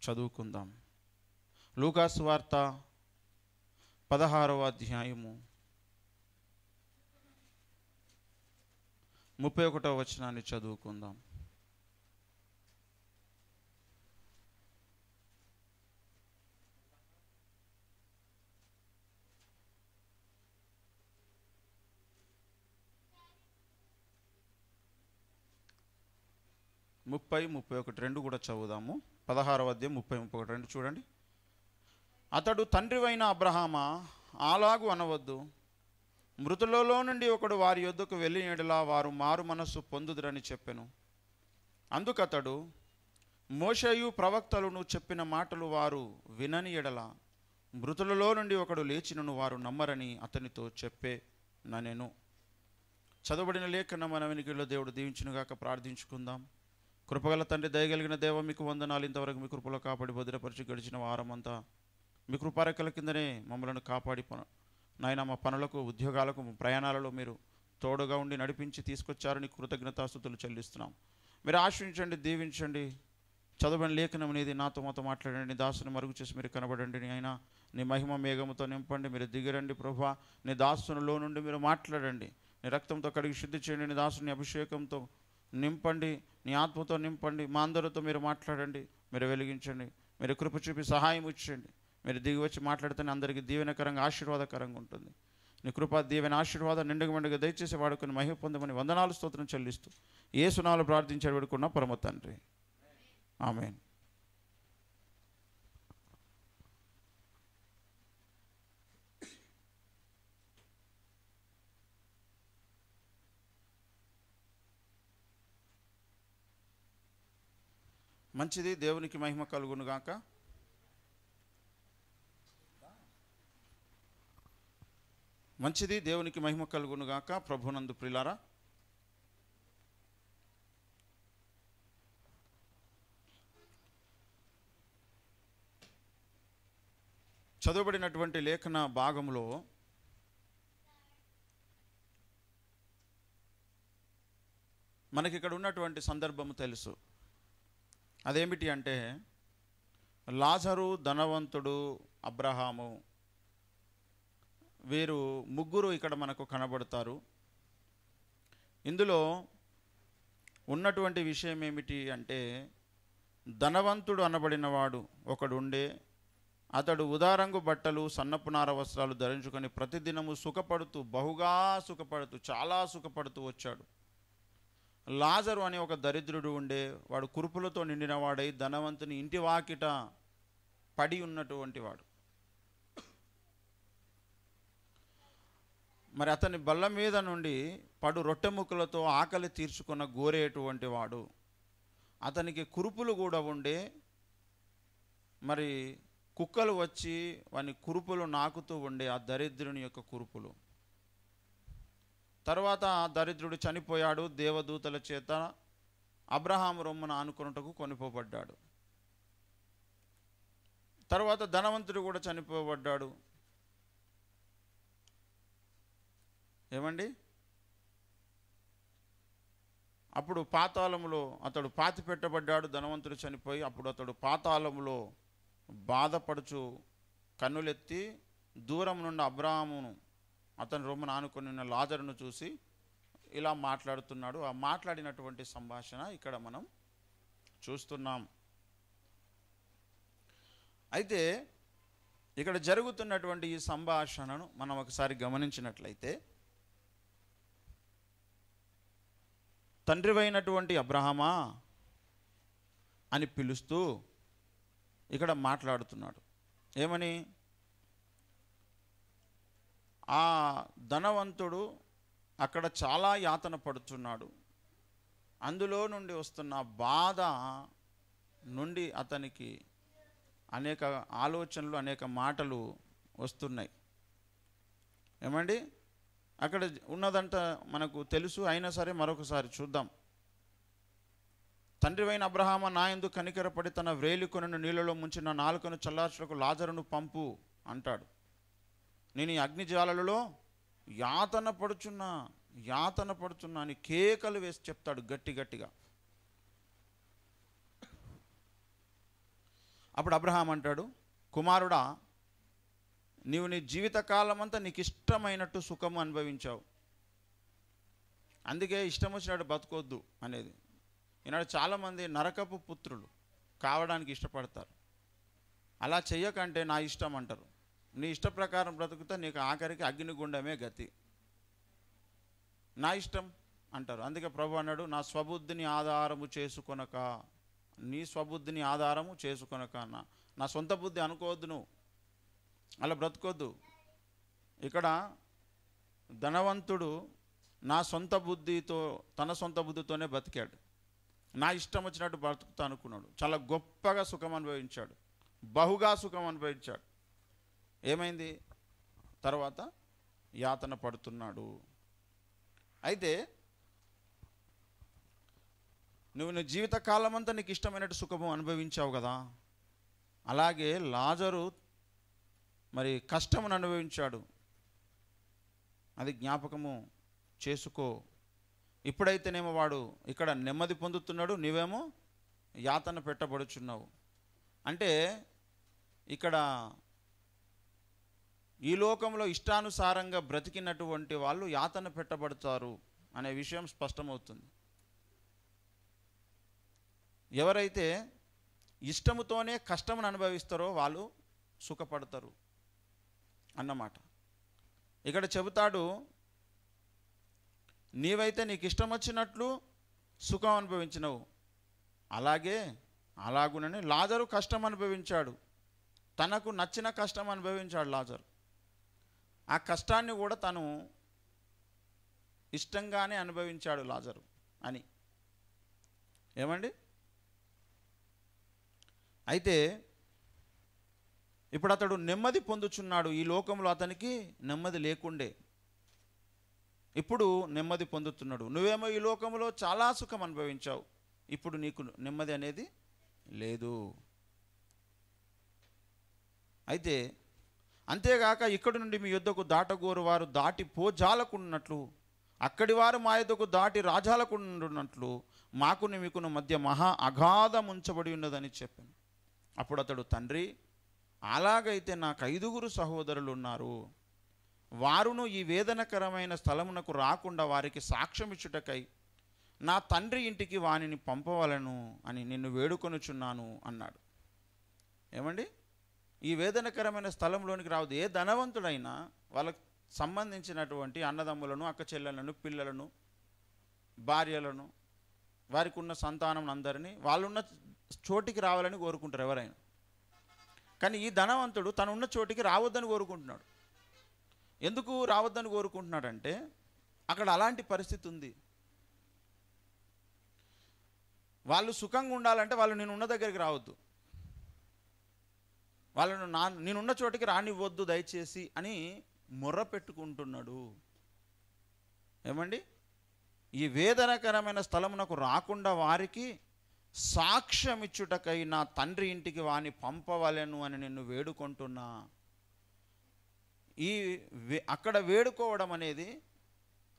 చదువుకుందాం. లూకా సువార్త 16వ అధ్యాయము 31వ వచనాన్ని చదువుకుందాం. ముప్పై 31 రెండు కూడా చదువుదాము. 16వ అధ్యాయం 30, 31 రెండు చూడండి. అతడు, తండ్రివైన అబ్రహామా, అలాగు అనవద్దు. మృతులలో నుండి ఒకడు వారి యొద్దకు వెళ్ళి ఎడలా వారు మారు మనస్సు పొందుదురని చెప్పెను. అందుకతడు, మోషేయు ప్రవక్తలను చెప్పిన మాటలు వారు వినని ఎడల మృతులలో నుండి ఒకడు లేచినను వారు నమ్మరని అతనితో చెప్పెననెను. చదవబడిన లేఖన మన వెనుకలో దేవుడు దీవించునుగాక. ప్రార్థించుకుందాం. కృపగల తండ్రి, దయగలిగిన దేవ, మీకు వందనాలు. ఇంతవరకు మీ కృపలో కాపాడి భద్రపరిచి గడిచిన వారమంతా మీ కృపారెక్కల కిందనే మమ్మల్ని కాపాడి నాయన మా పనులకు, ఉద్యోగాలకు, ప్రయాణాలలో మీరు తోడుగా ఉండి నడిపించి తీసుకొచ్చారని కృతజ్ఞతాస్తుతులు చెల్లిస్తున్నాం. మీరు ఆశ్రయించండి, దీవించండి. చదవని లేఖనం అనేది నాతో మాతో మాట్లాడండి. దాసుని మరుగు చేసి మీరు కనబడండి. అయినా నీ మహిమ మేఘముతో నింపండి. మీరు దిగిరండి ప్రభువా. నీ దాసునిలో నుండి మీరు మాట్లాడండి. నీ రక్తంతో కడిగి శుద్ధి చేయండి. నీ దాసుని అభిషేకంతో నింపండి. నీ ఆత్మతో నింపండి. మా అందరితో మీరు మాట్లాడండి. మీరు వెలిగించండి. మీరు కృప చూపి సహాయం ఇచ్చండి. మీరు దిగి వచ్చి మాట్లాడితేనే అందరికీ దీవెనకరంగా, ఆశీర్వాదకరంగా ఉంటుంది. నీ కృప, దీవెన, ఆశీర్వాదం నిండుగా మెండుగా దయచేసి వాడుకొని మహిమ పొందమని వందనాలు స్తోత్రం చెల్లిస్తూ యేసు నామములో ప్రార్థించి వేడుకున్న పరమ తండ్రి, ఆమేన్. మంచిది, దేవునికి మహిమ కలుగునుగాక. మంచిది, దేవునికి మహిమ కలుగునుగాక. ప్రభునందు ప్రియులారా, చదవబడినటువంటి లేఖన భాగంలో మనకి ఇక్కడ ఉన్నటువంటి సందర్భము తెలుసు. అదేమిటి అంటే, లాజరు, ధనవంతుడు, అబ్రహాము, వీరు ముగ్గురు ఇక్కడ మనకు కనబడతారు. ఇందులో ఉన్నటువంటి విషయం ఏమిటి అంటే, ధనవంతుడు అనబడినవాడు ఒకడు ఉండే. అతడు ఉదారంగు బట్టలు, సన్నపు నార వస్త్రాలు ధరించుకొని ప్రతిదినము సుఖపడుతూ, బహుగా సుఖపడుతూ, చాలా సుఖపడుతూ వచ్చాడు. లాజరు అనే ఒక దరిద్రుడు ఉండే. వాడు కురుపులతో నిండినవాడై ధనవంతుని ఇంటి వాకిట పడి ఉన్నటువంటి వాడు. మరి అతని బల్ల మీద నుండి పడు రొట్టె ముక్కలతో ఆకలి తీర్చుకున్న గోరేటువంటి వాడు. అతనికి కురుపులు కూడా ఉండే. మరి కుక్కలు వచ్చి వాని కురుపులు నాకుతూ ఉండే, ఆ దరిద్రుని యొక్క కురుపులు. తర్వాత దరిద్రుడు చనిపోయాడు. దేవదూతల చేత అబ్రహాము రొమ్మున ఆనుకొనుటకు కొనిపోబడ్డాడు. తర్వాత ధనవంతుడు కూడా చనిపోబడ్డాడు. ఏమండి, అప్పుడు పాతాళములో అతడు పాతి పెట్టబడ్డాడు. ధనవంతుడు చనిపోయి అప్పుడు అతడు పాతాళములో బాధపడుచు కన్నులెత్తి దూరం నుండి అబ్రహామును, అతని రొమ్మున ఆనుకొని ఉన్న లాజరును చూసి ఇలా మాట్లాడుతున్నాడు. ఆ మాట్లాడినటువంటి సంభాషణ ఇక్కడ మనం చూస్తున్నాం. అయితే ఇక్కడ జరుగుతున్నటువంటి ఈ సంభాషణను మనం ఒకసారి గమనించినట్లయితే, తండ్రివైనటువంటి అబ్రహామా అని పిలుస్తూ ఇక్కడ మాట్లాడుతున్నాడు. ఏమని? ఆ ధనవంతుడు అక్కడ చాలా యాతన పడుతున్నాడు. అందులో నుండి వస్తున్న బాధ నుండి అతనికి అనేక ఆలోచనలు, అనేక మాటలు వస్తున్నాయి. ఏమండి, అక్కడ ఉన్నదంట మనకు తెలుసు. అయినా సరే మరొకసారి చూద్దాం. తండ్రివైన అబ్రహామా, నా యందు కనికరపడి తన వ్రేలికొనను నీళ్ళలో ముంచి నా నాలుకను చల్లార్చుటకు లాజరును పంపు అంటాడు. నేను ఈ అగ్నిజ్వాలలలో యాతన పడుచున్నా అని కేకలు వేసి చెప్తాడు గట్టి గట్టిగా. అప్పుడు అబ్రహాం అంటాడు, కుమారుడా, నీవు నీ జీవితకాలం అంతా నీకు ఇష్టమైనట్టు సుఖము అనుభవించావు, అందుకే ఇష్టం వచ్చినట్టు బతకొద్దు అనేది. ఈనాడు చాలామంది నరకపు పుత్రులు కావడానికి ఇష్టపడతారు. అలా చెయ్యకంటే నా ఇష్టం అంటారు. నీ ఇష్ట ప్రకారం బ్రతుకుతా నీకు ఆఖరికి అగ్నిగుండమే గతి. నా ఇష్టం అంటారు. అందుకే ప్రభు అన్నాడు, నా స్వబుద్ధిని ఆధారము చేసుకొనక, నీ స్వబుద్ధిని ఆధారము చేసుకొనక, నా సొంత బుద్ధి అనుకోవద్దు, నువ్వు అలా బ్రతుకోద్దు. ఇక్కడ ధనవంతుడు తన సొంత బుద్ధితోనే బతికాడు. నా ఇష్టం వచ్చినట్టు బ్రతుకుతా అనుకున్నాడు. చాలా గొప్పగా సుఖం అనుభవించాడు, బహుగా సుఖం అనుభవించాడు. ఏమైంది? తర్వాత యాతన పడుతున్నాడు. అయితే నువ్వు నీ జీవితకాలం అంతా నీకు ఇష్టమైనట్టు సుఖము అనుభవించావు కదా, అలాగే లాజరు మరి కష్టమును అనుభవించాడు. అది జ్ఞాపకము చేసుకో. ఇప్పుడైతేనేమో వాడు ఇక్కడ నెమ్మది పొందుతున్నాడు, నీవేమో యాతన పెట్టబడుచున్నావు. అంటే ఇక్కడ ఈ లోకంలో ఇష్టానుసారంగా బ్రతికినటువంటి వాళ్ళు యాతన పెట్టబడతారు అనే విషయం స్పష్టమవుతుంది. ఎవరైతే ఇష్టముతోనే కష్టమును అనుభవిస్తారో వాళ్ళు సుఖపడతారు అన్నమాట. ఇక్కడ చెబుతాడు, నీవైతే నీకు ఇష్టం వచ్చినట్లు సుఖం అనుభవించినవు, అలాగునని లాజరు కష్టం అనుభవించాడు. తనకు నచ్చిన కష్టం అనుభవించాడు లాజరు. ఆ కష్టాన్ని కూడా తను ఇష్టంగానే అనుభవించాడు లాజరు అని. ఏమండి? అయితే ఇప్పుడు అతడు నెమ్మది పొందుచున్నాడు. ఈ లోకంలో అతనికి నెమ్మది లేకుండే, ఇప్పుడు నెమ్మది పొందుతున్నాడు. నువ్వేమో ఈ లోకంలో చాలా సుఖం అనుభవించావు, ఇప్పుడు నీకు నెమ్మది అనేది లేదు. అయితే అంతేగాక ఇక్కడి నుండి మీ యొద్దకు దాటగోరు వారు దాటి పోజాలకున్నట్లు, అక్కడి వారు మా యొద్దకు దాటి రాజాలకున్నట్లు మాకును మీకును మధ్య మహా అగాధం ఉంచబడి ఉన్నదని చెప్పాను. అప్పుడు అతడు, తండ్రి, అలాగైతే నాకు 5 సహోదరులు ఉన్నారు. వారును ఈ వేదనకరమైన స్థలమునకు రాకుండా వారికి సాక్ష్యం ఇచ్చుటకై నా తండ్రి ఇంటికి వానిని పంపవలను అని నిన్ను వేడుకొనుచున్నాను అన్నాడు. ఏమండి? ఈ వేదనకరమైన స్థలంలోనికి రావద్దు. ఏ ధనవంతుడైనా వాళ్ళకు సంబంధించినటువంటి అన్నదమ్ములను, అక్క చెల్లెలను, పిల్లలను, భార్యలను, వారికి ఉన్న సంతానం అందరినీ వాళ్ళున్న చోటికి రావాలని కోరుకుంటారు ఎవరైనా. కానీ ఈ ధనవంతుడు తనున్న చోటికి రావద్దని కోరుకుంటున్నాడు. ఎందుకు రావద్దని కోరుకుంటున్నాడంటే అక్కడ అలాంటి పరిస్థితి ఉంది. వాళ్ళు సుఖంగా ఉండాలంటే వాళ్ళు నేనున్న దగ్గరికి రావద్దు, వాళ్ళను నేనున్న చోటికి రానివ్వద్దు దయచేసి అని మొర్ర పెట్టుకుంటున్నాడు. ఏమండి? ఈ వేదనకరమైన స్థలమునకు రాకుండా వారికి సాక్ష్యం ఇచ్చుటకై నా తండ్రి ఇంటికి వాని పంపవలెను అని నిన్ను వేడుకుంటున్నా. అక్కడ వేడుకోవడం అనేది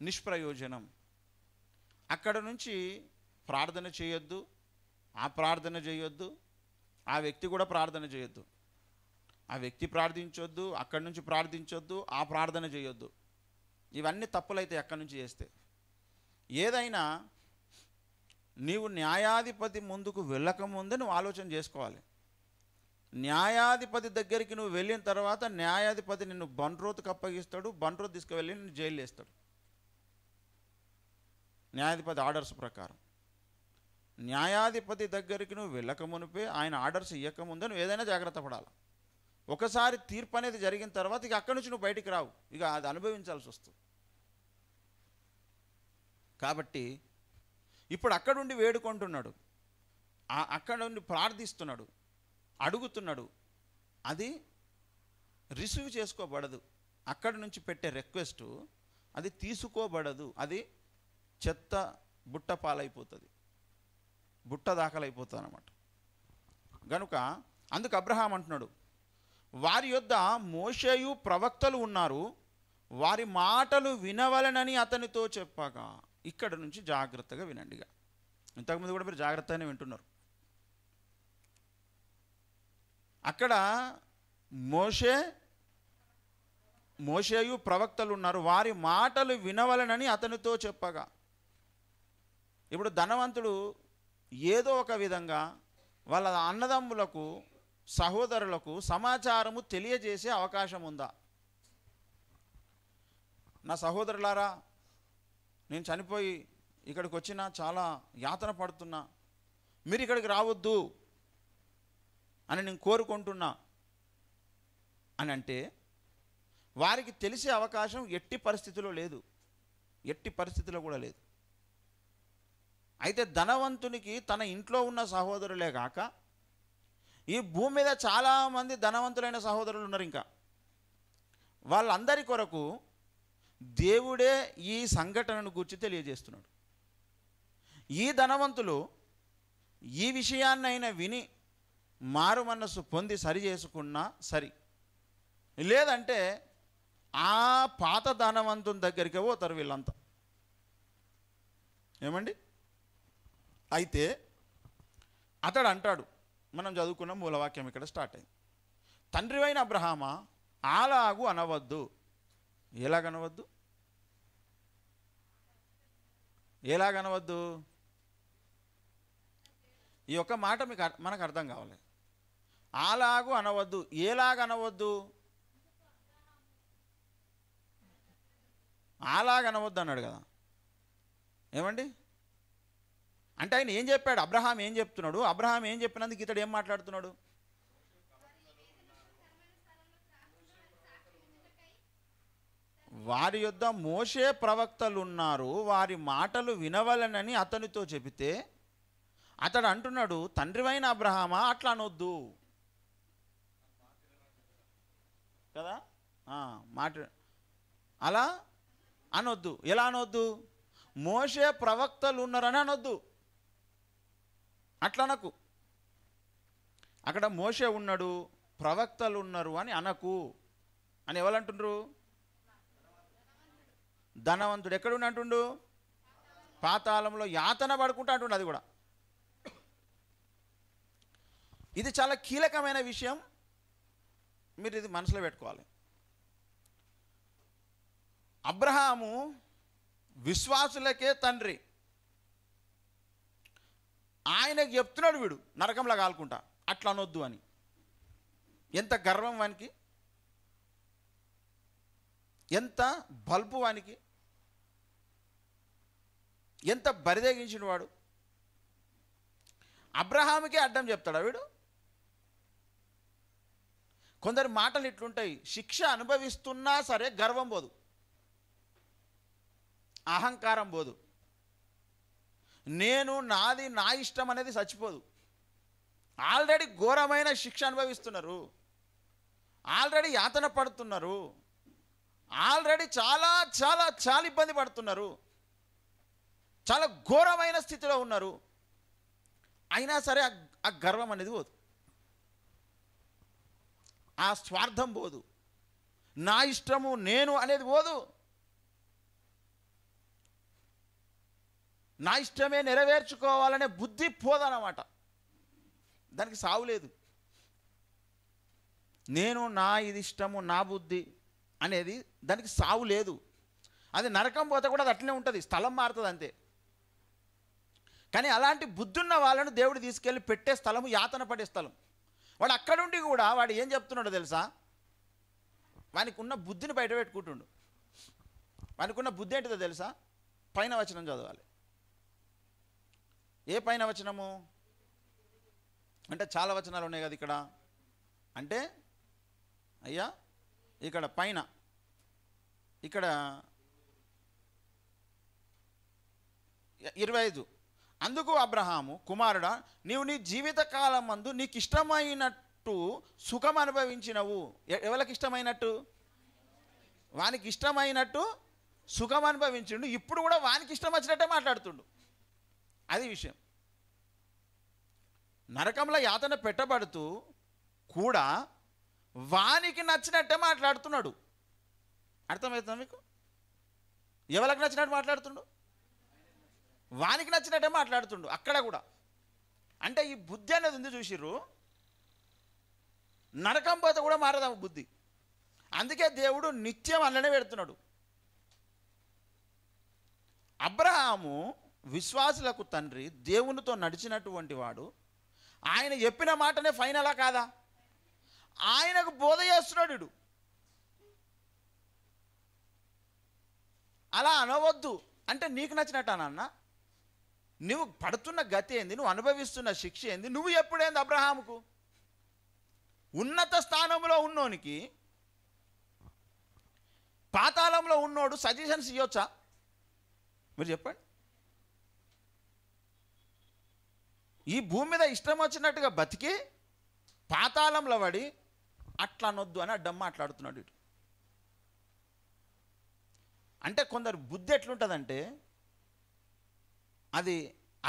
నిష్ప్రయోజనం. అక్కడ నుంచి ప్రార్థన చేయొద్దు, ఆ ప్రార్థన చేయొద్దు, ఆ వ్యక్తి కూడా ప్రార్థన చేయొద్దు, ఆ వ్యక్తి ప్రార్థించొద్దు, అక్కడి నుంచి ప్రార్థించొద్దు, ఆ ప్రార్థన చేయొద్దు. ఇవన్నీ తప్పులైతే అక్కడి నుంచి చేస్తే. ఏదైనా నీవు న్యాయాధిపతి ముందుకు వెళ్ళకముందే నువ్వు ఆలోచన చేసుకోవాలి. న్యాయాధిపతి దగ్గరికి నువ్వు వెళ్ళిన తర్వాత న్యాయాధిపతి నిన్ను బంట్రోతుకు అప్పగిస్తాడు, బంట్రోతు తీసుకువెళ్ళి నిన్ను జైలు వేస్తాడు. న్యాయాధిపతి ఆర్డర్స్ ప్రకారం న్యాయాధిపతి దగ్గరికి నువ్వు వెళ్ళక మునిపే, ఆయన ఆర్డర్స్ ఇవ్వకముందే నువ్వు ఏదైనా జాగ్రత్త పడాలి. ఒకసారి తీర్పు అనేది జరిగిన తర్వాత ఇక అక్కడి నుంచి నువ్వు బయటికి రావు, ఇక అది అనుభవించాల్సి వస్తుంది. కాబట్టి ఇప్పుడు అక్కడుండి వేడుకుంటున్నాడు, అక్కడ నుండి ప్రార్థిస్తున్నాడు, అడుగుతున్నాడు. అది రిసీవ్ చేసుకోబడదు. అక్కడి నుంచి పెట్టే రిక్వెస్ట్ అది తీసుకోబడదు. అది చెత్త బుట్ట పాలైపోతుంది, బుట్ట దాఖలైపోతుంది అన్నమాట. కనుక అందుకు అబ్రహాం అంటున్నాడు, వారి యొద్ద మోషేయు ప్రవక్తలు ఉన్నారు, వారి మాటలు వినవలనని అతనితో చెప్పగా. ఇక్కడ నుంచి జాగ్రత్తగా వినండిగా. ఇంతకుముందు కూడా మీరు జాగ్రత్తగానే వింటున్నారు. అక్కడ మోషేయు ప్రవక్తలు ఉన్నారు, వారి మాటలు వినవలనని అతనితో చెప్పగా. ఇప్పుడు ధనవంతుడు ఏదో ఒక విధంగా వాళ్ళ అన్నదమ్ములకు సహోదరులకు సమాచారము తెలియజేసే అవకాశం ఉందా? నా సహోదరులారా, నేను చనిపోయి ఇక్కడికి వచ్చినా చాలా యాతన పడుతున్నా, మీరు ఇక్కడికి రావద్దు అని నేను కోరుకుంటున్నా అని అంటే వారికి తెలిసే అవకాశం ఎట్టి పరిస్థితిలో లేదు, ఎట్టి పరిస్థితిలో కూడా లేదు. అయితే ధనవంతునికి తన ఇంట్లో ఉన్న సహోదరులే కాక ఈ భూమి మీద చాలామంది ధనవంతులైన సహోదరులు ఉన్నారు. ఇంకా వాళ్ళందరి కొరకు దేవుడే ఈ సంఘటనను గురించి తెలియజేస్తున్నాడు. ఈ ధనవంతులు ఈ విషయాన్నైనా విని మారు మనస్సు పొంది సరి చేసుకున్నా సరి, లేదంటే ఆ పాత ధనవంతుని దగ్గరికి పోతారు వీళ్ళంతా. ఏమండి? అయితే అతడు అంటాడు, మనం చదువుకున్న మూలవాక్యం ఇక్కడ స్టార్ట్ అయింది. తండ్రివైన అబ్రహామా, అలాగు అనవద్దు. ఎలాగనవద్దు? ఎలాగనవద్దు? ఈ ఒక్క మాట మనకు అర్థం కావాలి. అలాగు అనవద్దు. ఎలాగనవద్దు? అలాగనవద్దు అన్నాడు కదా. ఏమండి? అంటే ఆయన ఏం చెప్పాడు? అబ్రహాం ఏం చెప్తున్నాడు? అబ్రహాం ఏం చెప్పినందుకు ఇతడు ఏం మాట్లాడుతున్నాడు? వారి యొద్ద మోషే ప్రవక్తలు ఉన్నారు, వారి మాటలు వినవలనని అతనితో చెబితే అతడు అంటున్నాడు, తండ్రివైన అబ్రహామా అట్లా అనొద్దు కదా. మాట అలా అనొద్దు. ఎలా అనొద్దు? మోషే ప్రవక్తలు ఉన్నారని అనొద్దు. అట్లా అనకు. అక్కడ మోషే ఉన్నాడు, ప్రవక్తలు ఉన్నారు అని అనకు అని ఎవరంటుండ్రు? ధనవంతుడు. ఎక్కడున్నా అంటుండు? పాతాళంలో యాతన పడుకుంటా అంటుండు. అది కూడా ఇది చాలా కీలకమైన విషయం, మీరు ఇది మనసులో పెట్టుకోవాలి. అబ్రహాము విశ్వాసులకే తండ్రి. ఆయనకు చెప్తున్నాడు వీడు నరకంలో కాలుకుంటా అట్లా అనొద్దు అని. ఎంత గర్వం వానికి, ఎంత బల్పు వానికి, ఎంత బరిదెగించిన వాడు. అబ్రహాముకే అడ్డం చెప్తాడా వీడు? కొందరి మాటలు ఇట్లుంటాయి, శిక్ష అనుభవిస్తున్నా సరే గర్వం పోదు, అహంకారం పోదు, నేను నాది నా ఇష్టం అనేది చచ్చిపోదు. ఆల్రెడీ ఘోరమైన శిక్ష అనుభవిస్తున్నారు, ఆల్రెడీ యాతన పడుతున్నారు, ఆల్రెడీ చాలా చాలా చాలా ఇబ్బంది పడుతున్నారు, చాలా ఘోరమైన స్థితిలో ఉన్నారు. అయినా సరే ఆ గర్వం అనేది పోదు, ఆ స్వార్థం పోదు, నా ఇష్టము నేను అనేది పోదు. నా ఇష్టమే నెరవేర్చుకోవాలనే బుద్ధి పోదన్నమాట. దానికి సావు లేదు. నేను నా ఇది ఇష్టము నా బుద్ధి అనేది దానికి సావు లేదు. అది నరకం పోతే కూడా అది అట్లనే ఉంటుంది, స్థలం మారుతుంది అంతే. కానీ అలాంటి బుద్ధున్న వాళ్ళను దేవుడు తీసుకెళ్ళి పెట్టే స్థలము యాతన పడే స్థలం. వాడు అక్కడుండి కూడా వాడు ఏం చెప్తున్నాడో తెలుసా? వానికి ఉన్న బుద్ధిని బయట పెట్టుకుంటుండు. వానికి ఉన్న బుద్ధి ఏంటిదో తెలుసా? పైన వచనం చదవాలి. ఏ పైన వచనము అంటే చాలా వచనాలు ఉన్నాయి కదా ఇక్కడ. అంటే అయ్యా ఇక్కడ పైన ఇక్కడ 25, అందుకు అబ్రహాము, కుమారుడా, నీవు నీ జీవితకాలం మందు నీకు ఇష్టమైనట్టు సుఖం అనుభవించినవు. ఎవరికి ఇష్టమైనట్టు? వానికి ఇష్టమైనట్టు సుఖం అనుభవించిండు. ఇప్పుడు కూడా వానికి ఇష్టం వచ్చినట్టే మాట్లాడుతుండు. అది విషయం. నరకంలో యాతన పెట్టబడుతూ కూడా వానికి నచ్చినట్టే మాట్లాడుతున్నాడు. అర్థమవుతుందా మీకు? ఎవరికి నచ్చినట్టు మాట్లాడుతుండు? వానికి నచ్చినట్టే మాట్లాడుతుండు అక్కడ కూడా. అంటే ఈ బుద్ధి అనేది ఉంది చూసిర్రు, నరకం పోతే కూడా మారదు ఆమె బుద్ధి. అందుకే దేవుడు నిత్యం అందులోనే పెడుతున్నాడు. అబ్రహాము విశ్వాసులకు తండ్రి, దేవునితో నడిచినటువంటి వాడు. ఆయన చెప్పిన మాటనే ఫైనలా కాదా? ఆయనకు బోధ చేస్తున్నాడు వీడు. అలా అనవద్దు అంటే నీకు నచ్చినట్టు అన్న, నువ్వు పడుతున్న గతి ఏంది, నువ్వు అనుభవిస్తున్న శిక్ష ఏంది, నువ్వు ఎప్పుడైంది అబ్రహాముకు? ఉన్నత స్థానంలో ఉన్నోనికి పాతాళంలో ఉన్నోడు సజెషన్స్ ఇవ్వచ్చా? మీరు చెప్పండి. ఈ భూమి మీద ఇష్టం వచ్చినట్టుగా బతికి పాతాళంలో పడి అట్లా అనొద్దు అని అడ్డం మాట్లాడుతున్నాడు ఇటు. అంటే కొందరు బుద్ధి ఎట్లుంటుందంటే అది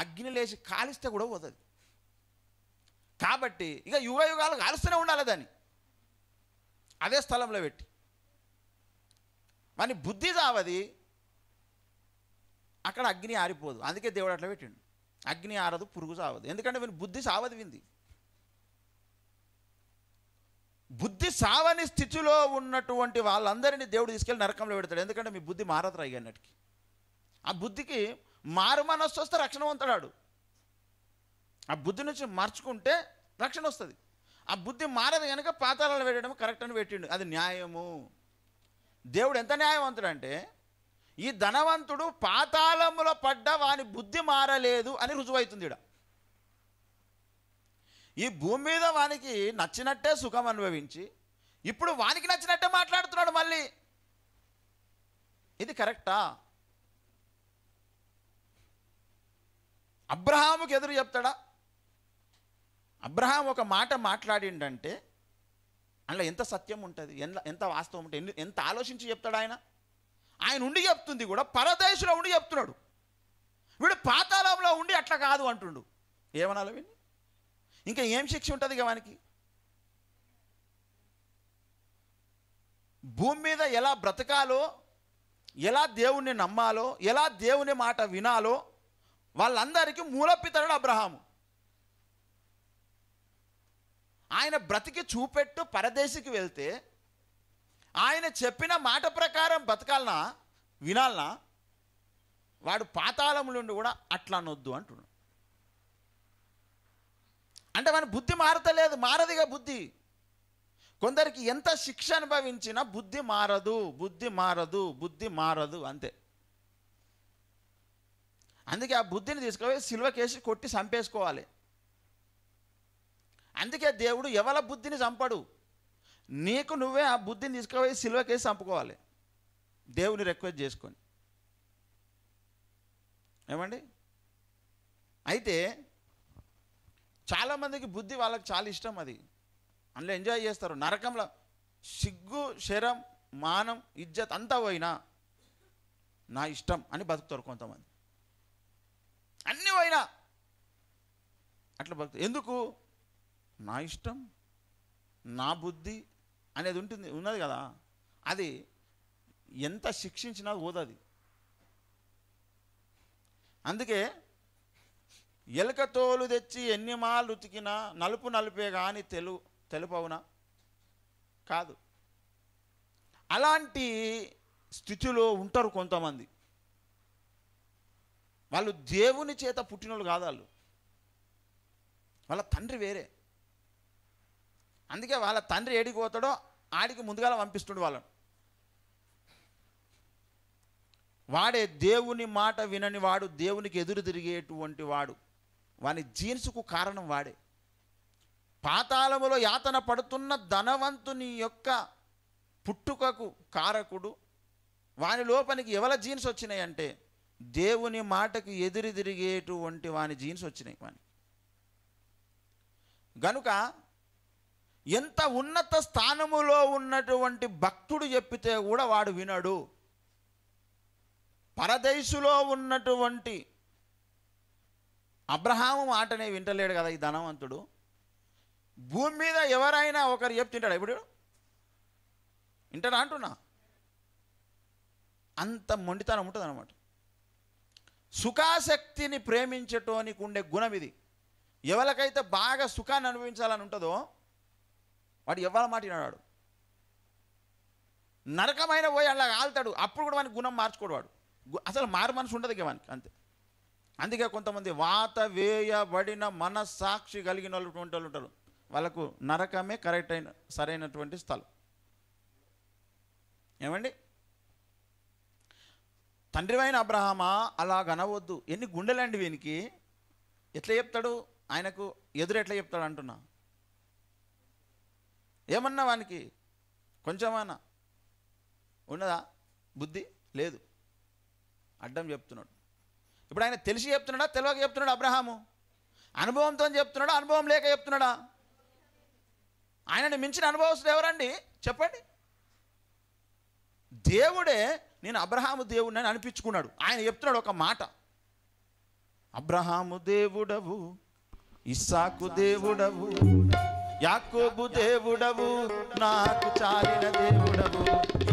అగ్ని లేచి కాలిస్తే కూడా పోతుంది. కాబట్టి ఇక యుగ యుగాలు కాలుస్తూనే ఉండాలి దాన్ని, అదే స్థలంలో పెట్టి. వాని బుద్ధి చావది, అక్కడ అగ్ని ఆరిపోదు. అందుకే దేవుడు అట్లా పెట్టిండు. అగ్ని ఆరదు, పురుగు చావదు. ఎందుకంటే వీని బుద్ధి సావది వింది. బుద్ధి సావని స్థితిలో ఉన్నటువంటి వాళ్ళందరినీ దేవుడు తీసుకెళ్ళి నరకంలో పెడతాడు. ఎందుకంటే మీ బుద్ధి మారదు రాయి అన్నట్టుకి. ఆ బుద్ధికి మారు మనస్సు వస్తే రక్షణ పొందుతాడు. ఆ బుద్ధి నుంచి మార్చుకుంటే రక్షణ వస్తుంది. ఆ బుద్ధి మారదు కనుక పాతాళాలు పెట్టడం కరెక్ట్ అని పెట్టిండు. అది న్యాయము. దేవుడు ఎంత న్యాయవంతుడు అంటే, ఈ ధనవంతుడు పాతాళములో పడ్డ వాని బుద్ధి మారలేదు అని రుజువవుతుంది ఇక్కడ. ఈ భూమి మీద వానికి నచ్చినట్టే సుఖం అనుభవించి ఇప్పుడు వానికి నచ్చినట్టే మాట్లాడుతున్నాడు మళ్ళీ. ఇది కరెక్టా? అబ్రహాముకి ఎదురు చెప్తాడా? అబ్రహాం ఒక మాట మాట్లాడిండంటే అందులో ఎంత సత్యం ఉంటుంది, ఎంత వాస్తవం ఉంటుంది, ఎంత ఆలోచించి చెప్తాడు ఆయన. ఆయన ఉండి చెప్తుంది కూడా పరదేశంలో ఉండి చెప్తున్నాడు. వీడు పాతాళంలో ఉండి అట్లా కాదు అంటుండు. ఏమనాలి వీడిని? ఇంకా ఏం శిక్ష ఉంటుంది ఇక వానికి? భూమి మీద ఎలా బ్రతకాలో, ఎలా దేవుణ్ణి నమ్మాలో, ఎలా దేవుని మాట వినాలో వాళ్ళందరికీ మూలపితరుడు అబ్రహాము. ఆయన బ్రతికి చూపెట్టు పరదేశికి వెళ్తే ఆయన చెప్పిన మాట ప్రకారం బతకాలనా వినాలనా? వాడు పాతాళం నుండి కూడా అట్లా అనొద్దు అంటున్నాడు. అంటే మన బుద్ధి మారతలేదు, మారదిగా బుద్ధి. కొందరికి ఎంత శిక్ష అనుభవించినా బుద్ధి మారదు, బుద్ధి మారదు, బుద్ధి మారదు అంతే. అందుకే ఆ బుద్ధిని తీసుకుపోయి సిలువకేసి కొట్టి చంపేసుకోవాలి. అందుకే దేవుడు ఎవరి బుద్ధిని చంపడు, నీకు నువ్వే ఆ బుద్ధిని తీసుకుపోయి సిలువకేసి చంపుకోవాలి దేవుని రిక్వెస్ట్ చేసుకొని. ఏమండి? అయితే చాలామందికి బుద్ధి వాళ్ళకి చాలా ఇష్టం, అది అందులో ఎంజాయ్ చేస్తారు. నరకంలో సిగ్గు, శరం, మానం, ఇజ్జత్ అంతా పోయినా నా ఇష్టం అని బతుకుతారు కొంతమంది. అన్నీ పోయినా అట్లా బతుకుతారు. ఎందుకు? నా ఇష్టం, నా బుద్ధి అనేది ఉన్నది కదా, అది ఎంత శిక్షించినా పోదది. అందుకే ఎలుక తోలు తెచ్చి ఎన్ని మాలు ఉతికినా నలుపు నలుపే కానీ తెలుపవునా? కాదు. అలాంటి స్థితిలో ఉంటారు కొంతమంది. వాళ్ళు దేవుని చేత పుట్టినోళ్ళు కాదు, వాళ్ళ తండ్రి వేరే. అందుకే వాళ్ళ తండ్రి ఏడికి పోతాడో ఆడికి ముందుగా పంపిస్తుండు వాళ్ళను. వాడే దేవుని మాట వినని వాడు, దేవునికి ఎదురు తిరిగేటువంటి వాడు, వాని జీన్సుకు కారణం వాడే. పాతాళములో యాతన పడుతున్న ధనవంతుని యొక్క పుట్టుకకు కారకుడు వాని లోపలికి ఎవరి జీన్స్ వచ్చినాయంటే దేవుని మాటకు ఎదురు తిరిగేటువంటి వాని జీన్స్ వచ్చినాయి వాని. గనుక ఎంత ఉన్నత స్థానములో ఉన్నటువంటి భక్తుడు చెప్పితే కూడా వాడు వినడు. పరదేశులో ఉన్నటువంటి అబ్రహాము మాటనే వింటలేడు కదా ఈ ధనవంతుడు. భూమి మీద ఎవరైనా ఒకరు చెప్తుంటాడు, ఇప్పుడు వింటాడా అంటున్నా? అంత మొండితనం ఉంటుంది అన్నమాట. సుఖాసక్తిని ప్రేమించటానికి ఉండే గుణం ఇది. ఎవరికైతే బాగా సుఖాన్ని అనుభవించాలని ఉంటుందో వాడు ఎవ్వరి మాట వినడాడు, నరకమైన పోయి అలా ఆల్తాడు. అప్పుడు కూడా వానికి గుణం మార్చుకోడు వాడు, అసలు మారు మనసు ఉండదు ఇక వానికి అంతే. అందుకే కొంతమంది వాత వేయబడిన మనస్సాక్షి కలిగిన వాళ్ళు ఉంటారు, వాళ్ళకు నరకమే కరెక్ట్ అయిన సరైనటువంటి స్థలం. ఏమండి, తండ్రివైన అబ్రహామా అలాగనవద్దు. ఎన్ని గుండెలండి వీనికి, ఎట్లా చెప్తాడు ఆయనకు ఎదురు, ఎట్లా చెప్తాడు అంటున్నా. ఏమన్నా వానికి కొంచెమన్నా ఉన్నదా బుద్ధి? లేదు, అడ్డం చెప్తున్నాడు. ఇప్పుడు ఆయన తెలిసి చెప్తున్నాడా, తెలియక చెప్తున్నాడు? అబ్రహాము అనుభవంతో చెప్తున్నాడా, అనుభవం లేక చెప్తున్నాడా? ఆయనని మించిన అనుభవస్తుడు ఎవరండి చెప్పండి? దేవుడే నేను అబ్రహాము దేవుడిని అని అనిపించుకున్నాడు. ఆయన చెప్తున్నాడు ఒక మాట, అబ్రహాము దేవుడవు, ఇస్సాకు దేవుడవు, యాకోబు దేవుడవు, నాకు చాలిన దేవుడవు,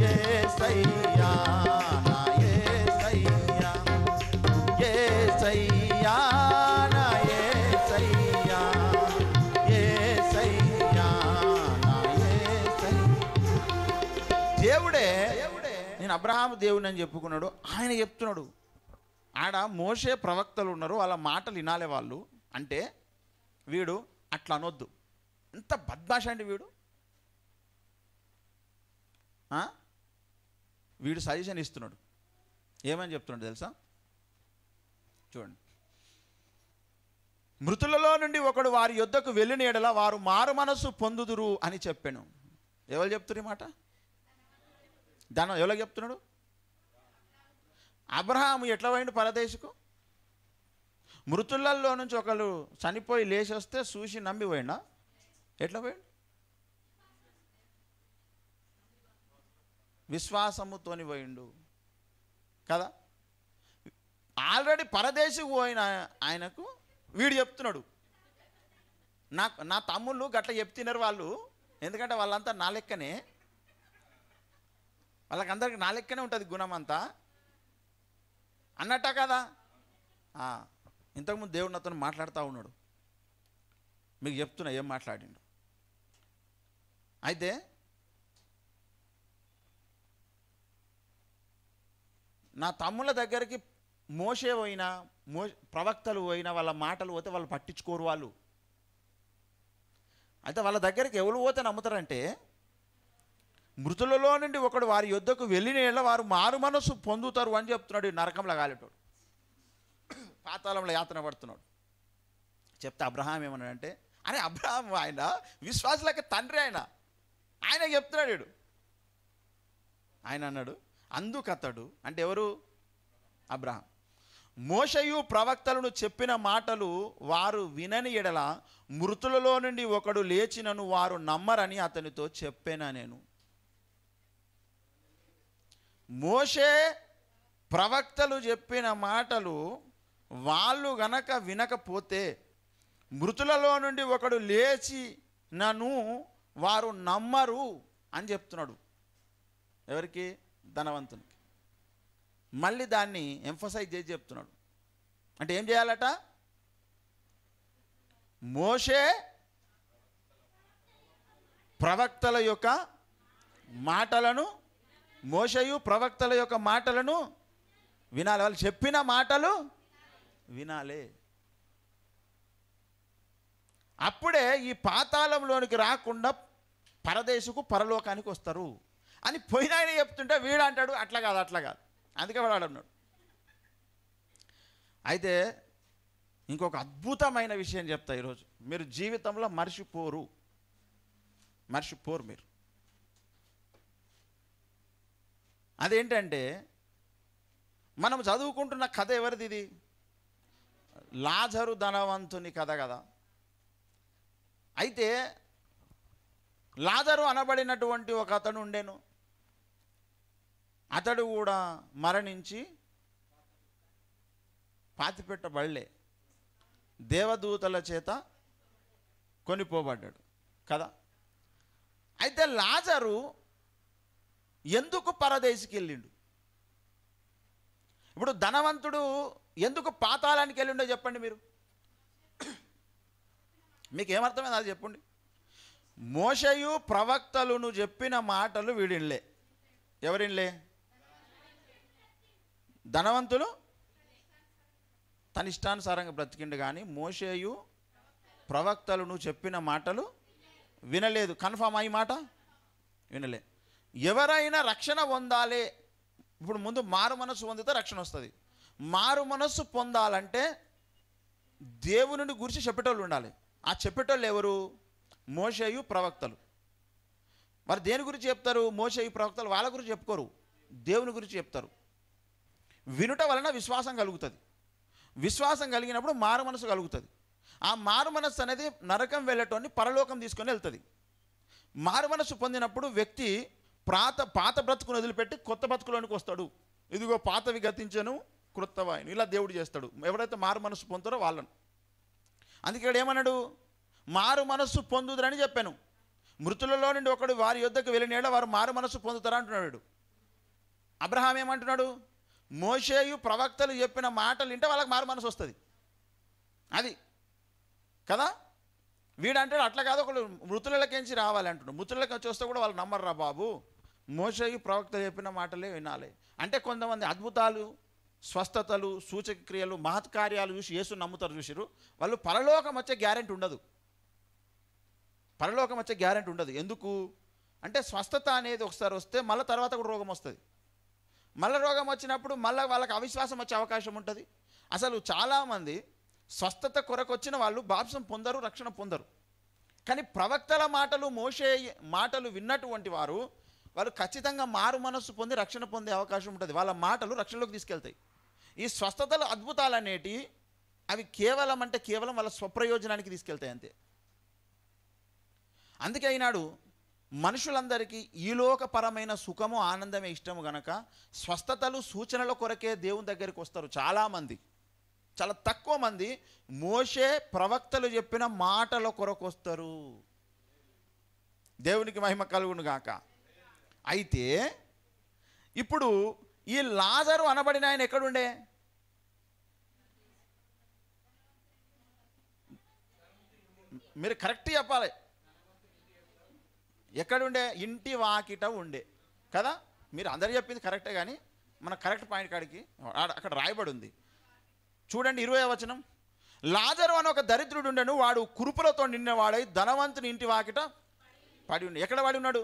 యేసయ్యా నా యేసయ్యా, యేసయ్యా నా యేసయ్యా, యేసయ్యా నా యేసయ్యా. దేవుడే నేను అబ్రహాము దేవుడిని అని చెప్పుకున్నాడు. ఆయన చెప్తున్నాడు ఆడ మోషే ప్రవక్తలు ఉన్నారు, వాళ్ళ మాటలు వినాలే వాళ్ళు అంటే వీడు అట్లా అనొద్దు. ఎంత బద్మాష అండి వీడు. వీడు సజెషన్ ఇస్తున్నాడు. ఏమని చెప్తున్నాడు తెలుసా? చూడండి, మృతులలో నుండి ఒకడు వారి యొద్దకు వెళ్ళిన ఎడల వారు మారు మనస్సు పొందుదురు అని చెప్పాను. ఎవరు చెప్తున్నారు ఈ మాట? దాని ఎవరికి చెప్తున్నాడు? అబ్రహాము ఎట్లా పోయిండు పరదేశకు? మృతులలో నుంచి ఒకళ్ళు చనిపోయి లేచి వస్తే చూసి నమ్మి పోయిండా? ఎట్లా పోయిండు? విశ్వాసముతోని పోయిండు కదా. ఆల్రెడీ పరదేశకు పోయిన ఆయనకు వీడు చెప్తున్నాడు, నా తమ్ముళ్ళు గట్ల చెప్తున్నారు వాళ్ళు, ఎందుకంటే వాళ్ళంతా నా లెక్కనే, వాళ్ళకందరికి నా లెక్కనే ఉంటుంది గుణం అంతా అన్నట్ట కదా. ఇంతకుముందు దేవుడు నాతో మాట్లాడుతూ ఉన్నాడు, మీకు చెప్తున్నా ఏం మాట్లాడిండు. అయితే నా తమ్ముళ్ళ దగ్గరికి మోషే పోయినా ప్రవక్తలు పోయినా వాళ్ళ మాటలు పోతే వాళ్ళు పట్టించుకోరు వాళ్ళు. అయితే వాళ్ళ దగ్గరికి ఎవరు పోతే నమ్ముతారంటే, మృతులలో నుండి ఒకడు వారి యొద్దకు వెళ్ళిన ఏళ్ళ వారు మారు మనస్సు పొందుతారు అని చెప్తున్నాడు. నరకంలో కాలేటోడు, పాతాళంలో యాతన పడుతున్నాడు. చెప్తే అబ్రహాం ఏమన్నాడంటే, అరే అబ్రహాం ఆయన విశ్వాసులకి తండ్రి, ఆయన చెప్తున్నాడు వీడు. ఆయన అన్నాడు, అందుకతడు అంటే ఎవరు? అబ్రహాం. మోషయు ప్రవక్తలను చెప్పిన మాటలు వారు వినని ఎడల మృతులలో నుండి ఒకడు లేచినను వారు నమ్మరని అతనితో చెప్పానా నేను. మోషే ప్రవక్తలు చెప్పిన మాటలు వాళ్ళు గనక వినకపోతే మృతులలో నుండి ఒకడు లేచి నన్ను వారు నమ్మరు అని చెప్తున్నాడు. ఎవరికి? ధనవంతునికి. మళ్ళీ దాన్ని ఎంఫసైజ్ చేసి చెప్తున్నాడు. అంటే ఏం చేయాలట? మోషే ప్రవక్తల యొక్క మాటలను, మోషయు ప్రవక్తల యొక్క మాటలను వినాలి. వాళ్ళు చెప్పిన మాటలు వినాలి. అప్పుడే ఈ పాతాళంలోనికి రాకుండా పరదేశకు పరలోకానికి వస్తారు అని పోయినాయన చెప్తుంటే వీడు అంటాడు అట్లా కాదు, అట్లా కాదు. అందుకే వాడు అన్నాడు. అయితే ఇంకొక అద్భుతమైన విషయం చెప్తా ఈరోజు, మీరు జీవితంలో మర్చిపోరు మీరు. అదేంటంటే, మనం చదువుకుంటున్న కథ ఎవరిది? ఇది లాజరు ధనవంతుని కథ కదా. అయితే లాజరు అనబడినటువంటి ఒక అతను ఉండేను. అతడు కూడా మరణించి పాతిపెట్టబడలే, దేవదూతల చేత కొనిపోబడ్డాడు కదా. అయితే లాజరు ఎందుకు పరదేశికి వెళ్ళిండు? ఇప్పుడు ధనవంతుడు ఎందుకు పాతాళానికి వెళ్ళిండో చెప్పండి మీరు. మీకు ఏమర్థమైంది అది చెప్పండి. మోషేయు ప్రవక్తలను చెప్పిన మాటలు వీడిన్లే. ఎవరిన్లే? ధనవంతులు తన ఇష్టానుసారంగా బ్రతికిండు, కానీ మోషేయు ప్రవక్తలను చెప్పిన మాటలు వినలేదు. కన్ఫామ్ అయ్యి మాట వినలే. ఎవరైనా రక్షణ పొందాలి, ఇప్పుడు ముందు మారు మనస్సు పొందితే రక్షణ వస్తుంది. మారు మనస్సు పొందాలంటే దేవుని గురించి చెప్పేటోళ్ళు ఉండాలి. ఆ చెప్పేటోళ్ళు ఎవరు? మోషేయు ప్రవక్తలు. మరి దేని గురించి చెప్తారు? మోషేయు ప్రవక్తలు వాళ్ళ గురించి చెప్పుకోరు, దేవుని గురించి చెప్తారు. వినుట వలన విశ్వాసం కలుగుతుంది. విశ్వాసం కలిగినప్పుడు మారు మనసు కలుగుతుంది. ఆ మారు మనస్సు అనేది నరకం వెళ్ళటోని పరలోకం తీసుకొని వెళ్తుంది. మారు మనస్సు పొందినప్పుడు వ్యక్తి పాత బ్రతుకును వదిలిపెట్టి కొత్త బ్రతుకులోనికి వస్తాడు. ఇదిగో పాతవి గతించను క్రొత్తవాయిను, ఇలా దేవుడు చేస్తాడు ఎవరైతే మారు మనస్సు పొందుతారో వాళ్ళను. అందుకే ఇక్కడ ఏమన్నాడు? మారు మనస్సు పొందుదరని చెప్పాను. మృతులలో నుండి ఒకడు వారి యొద్దకు వెళ్ళినేడ వారు మారు మనస్సు పొందుతారా అంటున్నాడు. అబ్రహాం ఏమంటున్నాడు? మోషేయు ప్రవక్తలు చెప్పిన మాటలు వింటే వాళ్ళకి మారు మనసు వస్తుంది. అది కదా. వీడంటాడు అట్లా కాదు, ఒకళ్ళు మృతులకేంచి రావాలి అంటున్నాడు. మృతులకి వచ్చి వస్తే కూడా వాళ్ళు నమ్మర్రా బాబు, మోషేయు ప్రవక్తలు చెప్పిన మాటలే వినాలి అంటే. కొంతమంది అద్భుతాలు, స్వస్థతలు, సూచక క్రియలు, మహత్కార్యాలు చూసి యేసు నమ్ముతారు. చూసిరు వాళ్ళు పరలోకం వచ్చే గ్యారెంటీ ఉండదు. పరలోకం వచ్చే గ్యారెంటీ ఉండదు. ఎందుకు అంటే స్వస్థత అనేది ఒకసారి వస్తే మళ్ళీ తర్వాత కూడా రోగం వస్తుంది. మళ్ళీ రోగం వచ్చినప్పుడు మళ్ళీ వాళ్ళకి అవిశ్వాసం వచ్చే అవకాశం ఉంటుంది. అసలు చాలామంది స్వస్థత కొరకు వచ్చిన వాళ్ళు బాప్సం పొందరు, రక్షణ పొందరు. కానీ ప్రవక్తల మాటలు, మోషే మాటలు విన్నటువంటి వారు వాళ్ళు ఖచ్చితంగా మారు మనస్సు పొంది రక్షణ పొందే అవకాశం ఉంటుంది. వాళ్ళ మాటలు రక్షణలోకి తీసుకెళ్తాయి. ఈ స్వస్థతలు, అద్భుతాలు అనేటివి అవి కేవలం వాళ్ళ స్వప్రయోజనానికి తీసుకెళ్తాయి అంతే. అందుకే ఈనాడు మనుషులందరికీ ఈలోకపరమైన సుఖము, ఆనందమే ఇష్టము గనక స్వస్థతలు, సూచనల కొరకే దేవుని దగ్గరికి వస్తారు చాలామంది. చాలా తక్కువ మంది మోషే ప్రవక్తలు చెప్పిన మాటల కొరకు వస్తారు. దేవునికి మహిమ కలుగును గాక. అయితే ఇప్పుడు ఈ లాజరు అనబడిన ఆయన ఎక్కడుండే? మీరు కరెక్ట్ చెప్పాలి. ఎక్కడుండే? ఇంటి వాకిట ఉండే కదా. మీరు అందరు చెప్పింది కరెక్టే, కానీ మన కరెక్ట్ పాయింట్ కాడికి అక్కడ రాయబడి ఉంది. చూడండి 20వ వచనం. లాజరు అని ఒక దరిద్రుడు ఉండెను, వాడు కురుపులతో నిన్నవాడై ధనవంతుని ఇంటి వాకిట పడి ఉండి. ఎక్కడ పడి ఉన్నాడు?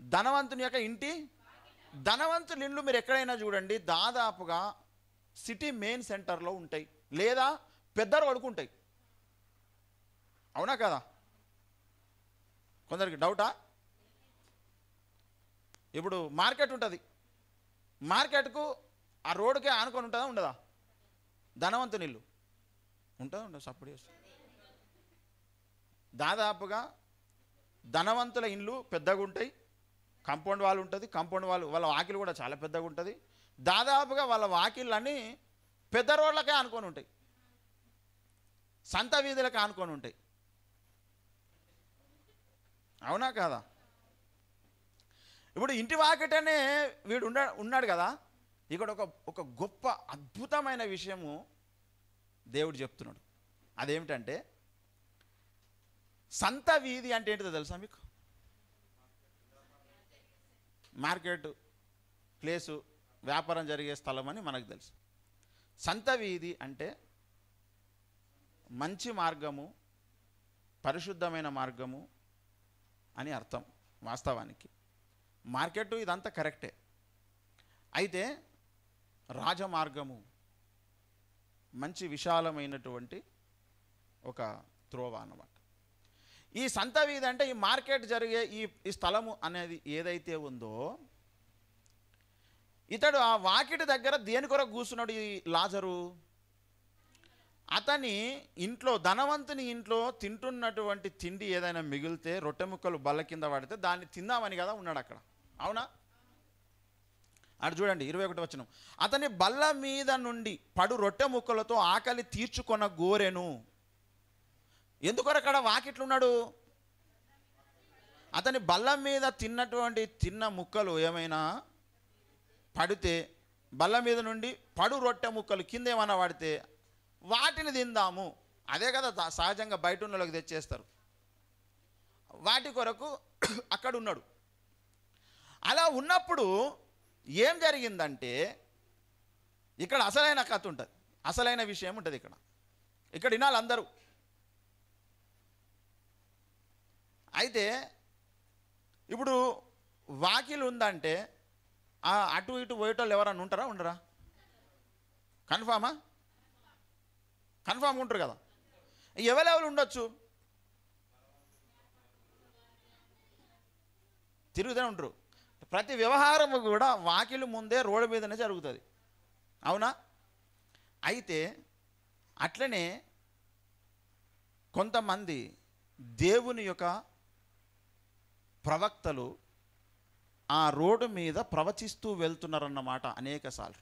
ధనవంతుని యొక్క ఇంటి. ధనవంతుని ఇళ్ళు మీరు ఎక్కడైనా చూడండి, దాదాపుగా సిటీ మెయిన్ సెంటర్లో ఉంటాయి, లేదా పెద్ద రోడ్డుకు ఉంటాయి. అవునా కదా? కొందరికి డౌటా? ఇప్పుడు మార్కెట్ ఉంటుంది, మార్కెట్కు ఆ రోడ్డుకే ఆనుకొని ఉంటుందా ఉండదా? ధనవంతుని ఇల్లు ఉంటుందా ఉండదు? సపోర్ట్ చేస్తుంది. దాదాపుగా ధనవంతుల ఇండ్లు పెద్దగా ఉంటాయి, కాంపౌండ్ వాళ్ళు ఉంటుంది, కాంపౌండ్ వాళ్ళ వాకిలు కూడా చాలా పెద్దగా ఉంటుంది. దాదాపుగా వాళ్ళ వాకిళ్ళన్నీ పెద్ద రోడ్లకే ఆనుకొని ఉంటాయి, సంత వీధులకే ఆనుకొని ఉంటాయి. అవునా కాదా? ఇప్పుడు ఇంటి వాకిటనే వీడు ఉన్నాడు కదా. ఇక్కడ ఒక గొప్ప అద్భుతమైన విషయము దేవుడు చెప్తున్నాడు. అదేమిటంటే, సంత వీధి అంటే ఏంటిదో తెలుసా మీకు? మార్కెట్ ప్లేసు, వ్యాపారం జరిగే స్థలం అని మనకు తెలుసు. సంత వీధి అంటే మంచి మార్గము, పరిశుద్ధమైన మార్గము అని అర్థం. వాస్తవానికి మార్కెట్ ఇదంతా కరెక్టే, అయితే రాజమార్గము, మంచి విశాలమైనటువంటి ఒక త్రోవ అన్నమాట. ఈ సంత వీధి అంటే ఈ మార్కెట్ జరిగే ఈ స్థలము అనేది ఏదైతే ఉందో, ఇతడు ఆ వాకిటి దగ్గర దేని కొరకు కూర్చున్నాడు ఈ లాజరు? అతని ఇంట్లో, ధనవంతుని ఇంట్లో తింటున్నటువంటి తిండి ఏదైనా మిగిలితే, రొట్టె ముక్కలు బల్ల కింద పడితే దాన్ని తిందామని కదా ఉన్నాడు అక్కడ. అవునా? అటు చూడండి 21వ వచనం. అతని బల్ల మీద నుండి పడు రొట్టె ముక్కలతో ఆకలి తీర్చుకొన గోరెను. ఎందుకొరకు అక్కడ వాకిట్లున్నాడు? అతని బల్ల మీద తిన్న ముక్కలు ఏమైనా పడితే, బల్ల మీద నుండి పడు రొట్టె ముక్కలు కింద ఏమైనా పడితే వాటిని తిందాము. అదే కదా సహజంగా బయట ఉన్నోళ్ళకి తెచ్చేస్తారు. వాటి కొరకు అక్కడ ఉన్నాడు. అలా ఉన్నప్పుడు ఏం జరిగిందంటే ఇక్కడ అసలైన కథ ఉంటుంది, అసలైన విషయం ఉంటుంది. ఇక్కడ వినాలి అందరూ. అయితే ఇప్పుడు వాకిలు ఉందంటే అటు ఇటు పోయేటోళ్ళు ఎవరన్నా ఉంటారా? ఉండరా? కన్ఫామ్గా ఉంటారు కదా. ఎవరెవరు ఉండొచ్చు? తిరుగుతూనే ఉంటారు. ప్రతి వ్యవహారము కూడా వాకిలు ముందే రోడ్డు మీదనే జరుగుతుంది, అవునా? అయితే అట్లనే కొంతమంది దేవుని యొక్క ప్రవక్తలు ఆ రోడ్డు మీద ప్రవచిస్తూ వెళ్తున్నారన్నమాట. అనేకసార్లు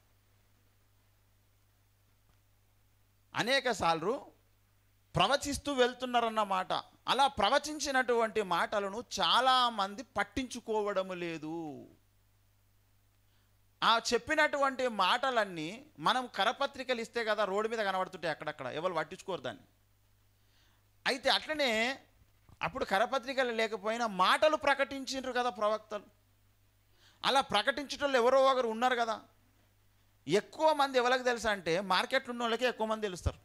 ప్రవచిస్తూ వెళ్తున్నారన్నమాట. అలా ప్రవచించినటువంటి మాటలను చాలామంది పట్టించుకోవడం లేదు. ఆ చెప్పినటువంటి మాటలన్నీ మనం కరపత్రికలు ఇస్తే కదా రోడ్డు మీద కనబడుతుంటాయి, అక్కడక్కడ ఎవరు పట్టించుకోరు దాన్ని. అయితే అట్లనే అప్పుడు కరపత్రికలు లేకపోయినా మాటలు ప్రకటించారు కదా ప్రవక్తలు. అలా ప్రకటించటోళ్ళు ఎవరో ఒకరు ఉన్నారు కదా. ఎక్కువ మంది ఎవరికి తెలుసా అంటే మార్కెట్లో ఉన్న వాళ్ళకే ఎక్కువ మంది తెలుస్తారు,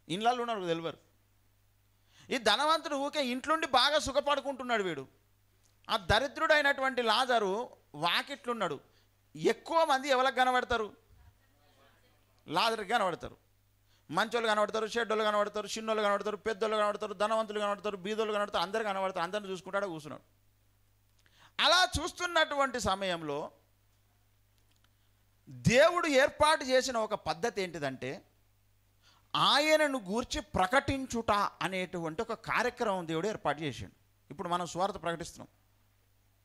ఇళ్ళల్లో ఉన్న వాళ్ళకి తెలియరు. ఈ ధనవంతుడు ఊకే ఇంట్లోండి బాగా సుఖపడుకుంటున్నాడు వీడు. ఆ దరిద్రుడైనటువంటి లాజరు వాకిట్లున్నాడు. ఎక్కువ మంది ఎవరికి కనబడతారు? లాజర్కి కనబడతారు. మంచోళ్ళు కనబడతారు, చెడ్డోళ్ళు కనబడతారు, చిన్నోళ్ళు కనబడతారు, పెద్దోళ్ళు కనబడతారు, ధనవంతులు కనబడతారు, బీదోళ్ళు కనబడతారు, అందరు కనబడతారు. అందరిని చూసుకుంటాడు, కూర్చున్నాడు. అలా చూస్తున్నటువంటి సమయంలో దేవుడు ఏర్పాటు చేసిన ఒక పద్ధతి ఏంటిదంటే ఆయనను గూర్చి ప్రకటించుట అనేటువంటి ఒక కార్యక్రమం దేవుడు ఏర్పాటు చేసిండు. ఇప్పుడు మనం సువార్త ప్రకటిస్తున్నాం,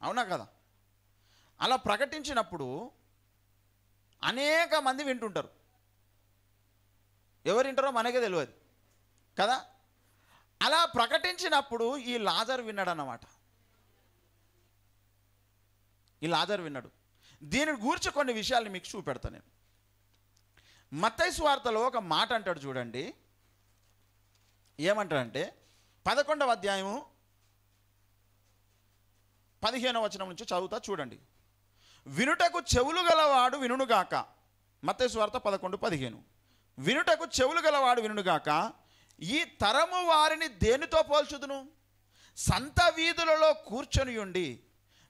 అవునా కదా? అలా ప్రకటించినప్పుడు అనేక మంది వింటుంటారు. ఎవరు వింటారో మనకే తెలియదు కదా. అలా ప్రకటించినప్పుడు ఈ లాజరు విన్నాడు అన్నమాట. ఈ లాజరు విన్నాడు. దీని గురించి కొన్ని విషయాలు మీకు చూపెడతాను నేను. మత్తయి సువార్తలో ఒక మాట అంటాడు చూడండి. ఏమంటాడంటే 11వ అధ్యాయము 15వ వచనం నుంచి చదువుతా చూడండి. వినుటకు చెవులు గలవాడు వినుగాక. మత్తయి సువార్త 11:15. వినుటకు చెవులు గలవాడు వినుగాక. ఈ తరము వారిని దేనితో పోల్చుదును? సంత వీధులలో కూర్చొని ఉండి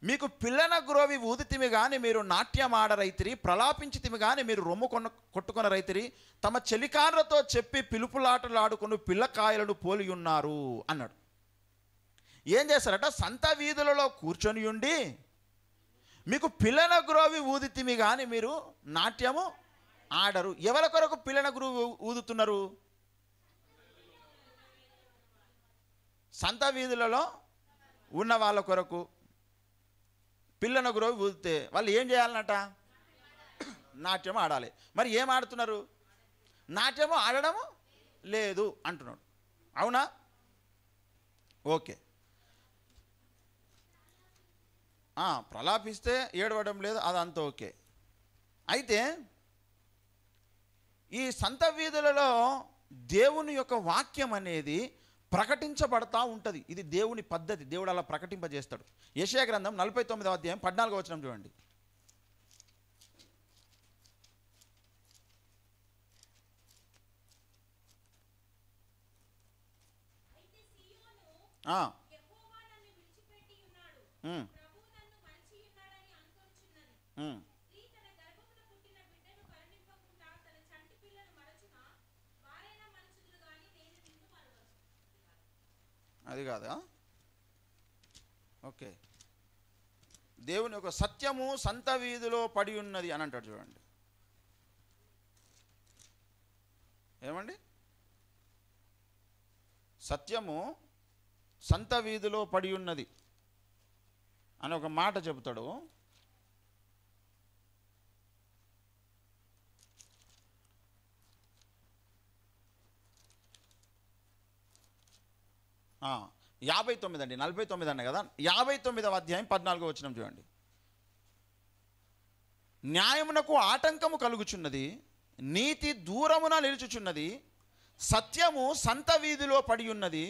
మీకు పిల్లన గ్రోవి ఊదితిమి కానీ మీరు నాట్యం ఆడరైతిరి, ప్రలాపించితిమి కానీ మీరు రొమ్ము కొట్టుకున్న రైతిరి, తమ చెలికారులతో చెప్పి పిలుపులాటలు ఆడుకుని పిల్లకాయలను పోలి ఉన్నారు అన్నాడు. ఏం చేస్తారట? సంత వీధులలో కూర్చొని ఉండి మీకు పిల్లన గ్రోవి ఊదితిమి కానీ మీరు నాట్యము ఆడరు. ఎవరి కొరకు పిల్లన గ్రోవి ఊదుతున్నారు? సంత వీధులలో ఉన్న వాళ్ళ కొరకు పిల్లన గ్రోవి ఊదితే వాళ్ళు ఏం చేయాలన్నట? నాట్యం ఆడాలి. మరి ఏం ఆడుతున్నారు? నాట్యము ఆడడము లేదు అంటున్నాడు, అవునా? ఓకే. ప్రలాపిస్తే ఏడవడం లేదు, అదంతా ఓకే. అయితే ఈ సంత వీధులలో దేవుని యొక్క వాక్యం అనేది ప్రకటించబడతా ఉంటుంది. ఇది దేవుని పద్ధతి, దేవుడు అలా ప్రకటింపజేస్తాడు. యెషయా గ్రంథం 49వ అధ్యాయం 14వ వచనం చూడండి. అది కాదా? ఓకే. దేవుని యొక్క సత్యము సంత వీధిలో పడి ఉన్నది అని అంటాడు చూడండి. ఏమండి? సత్యము సంత వీధిలో పడి ఉన్నది అని ఒక మాట చెబుతాడు. ఆ 59 అండి, 49 అన్న కదా. 59వ అధ్యాయం 14వ వచనం చూడండి. న్యాయమునకు ఆటంకము కలుగుచున్నది, నీతి దూరమున నిలుచుచున్నది, సత్యము సంత వీధిలో పడి ఉన్నది,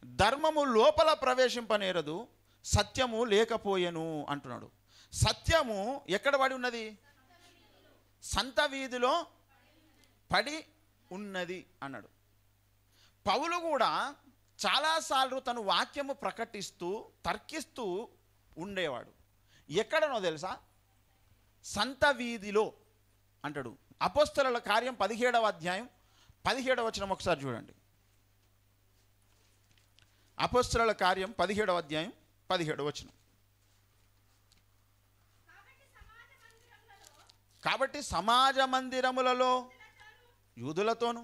ధర్మము లోపల ప్రవేశింపనేరదు, సత్యము లేకపోయెను అంటున్నాడు. సత్యము ఎక్కడ పడి ఉన్నది? సంత వీధిలో పడి ఉన్నది అన్నాడు. పౌలు కూడా చాలాసార్లు తను వాక్యము ప్రకటిస్తూ తర్కిస్తూ ఉండేవాడు. ఎక్కడనో తెలుసా? సంత వీధిలో అంటాడు. అపోస్తలుల కార్యం 17వ అధ్యాయం 17వ వచనం ఒకసారి చూడండి. అపోస్తలుల కార్యం 17వ అధ్యాయం 17వ వచనం. కాబట్టి సమాజ మందిరములలో యూదులతోనూ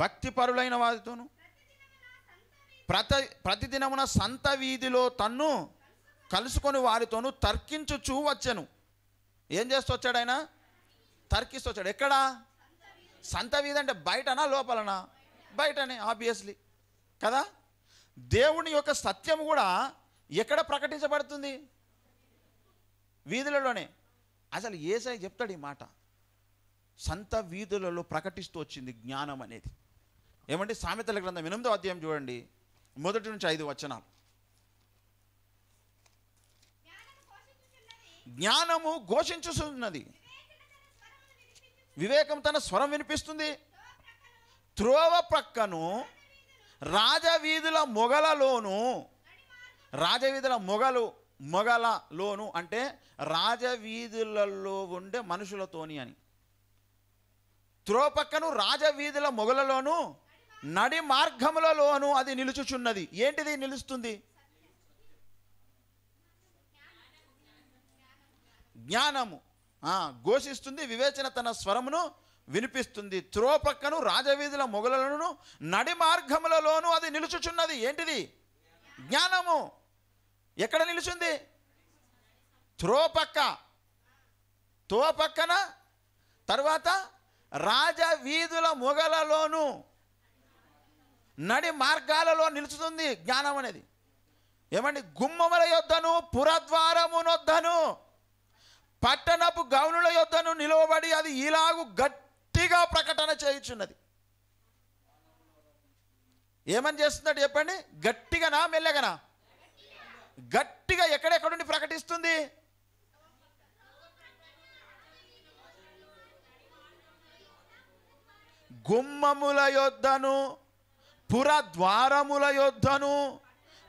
భక్తిపరులైన వారితోనూ ప్రతిదినమున సంత వీధిలో తన్ను కలుసుకొని వారితోనూ తర్కించుచూ వచ్చెను. ఏం చేస్తూ వచ్చాడు ఆయన? తర్కిస్తూ వచ్చాడు. ఎక్కడా? సంత వీధి అంటే బయటనా లోపలనా? బయటనే, ఆబ్వియస్లీ కదా. దేవుని యొక్క సత్యం కూడా ఎక్కడ ప్రకటించబడుతుంది? వీధులలోనే. అసలు యేసయ్య చెప్తాడు ఈ మాట, సంత వీధులలో ప్రకటిస్తూ వచ్చింది జ్ఞానం అనేది. ఏమంటే సామెతల గ్రంథం 8వ అధ్యాయం చూడండి, 1 నుంచి 5 వచనాలు. జ్ఞానము ఘోషించుచున్నది, వివేకం తన స్వరం వినిపిస్తుంది. త్రోవ ప్రక్కను రాజవీధుల మొగలలోను, రాజవీధుల మొగలలోను అంటే రాజవీధులలో ఉండే మనుషులతోని అని. త్రోవ పక్కను రాజవీధుల మొగలలోను నడి మార్గములలోను అది నిలుచుచున్నది. ఏంటిది నిలుస్తుంది? జ్ఞానము ఘోషిస్తుంది, వివేచన తన స్వరమును వినిపిస్తుంది. త్రోవ పక్కను రాజవీధుల మొగలలోను నడి మార్గములలోను అది నిలుచుచున్నది. ఏంటిది? జ్ఞానము. ఎక్కడ నిలుచుంది? త్రోవ పక్కన, తర్వాత రాజవీధుల మొగలలోను నడి మార్గాలలో నిలుచుతుంది జ్ఞానం అనేది. ఏమండి? గుమ్మముల యొద్దను పురద్వారమునొద్దను పట్టణపు గౌనుల యొద్దను నిలవబడి అది ఇలాగు గట్టిగా ప్రకటన చేయుచున్నది. ఏమని చేస్తున్నట్టు చెప్పండి? గట్టిగానా మెల్లగనా? గట్టిగా. ఎక్కడెక్కడుండి ప్రకటిస్తుంది? గుమ్మముల యొద్దను పురద్వారముల యొద్దను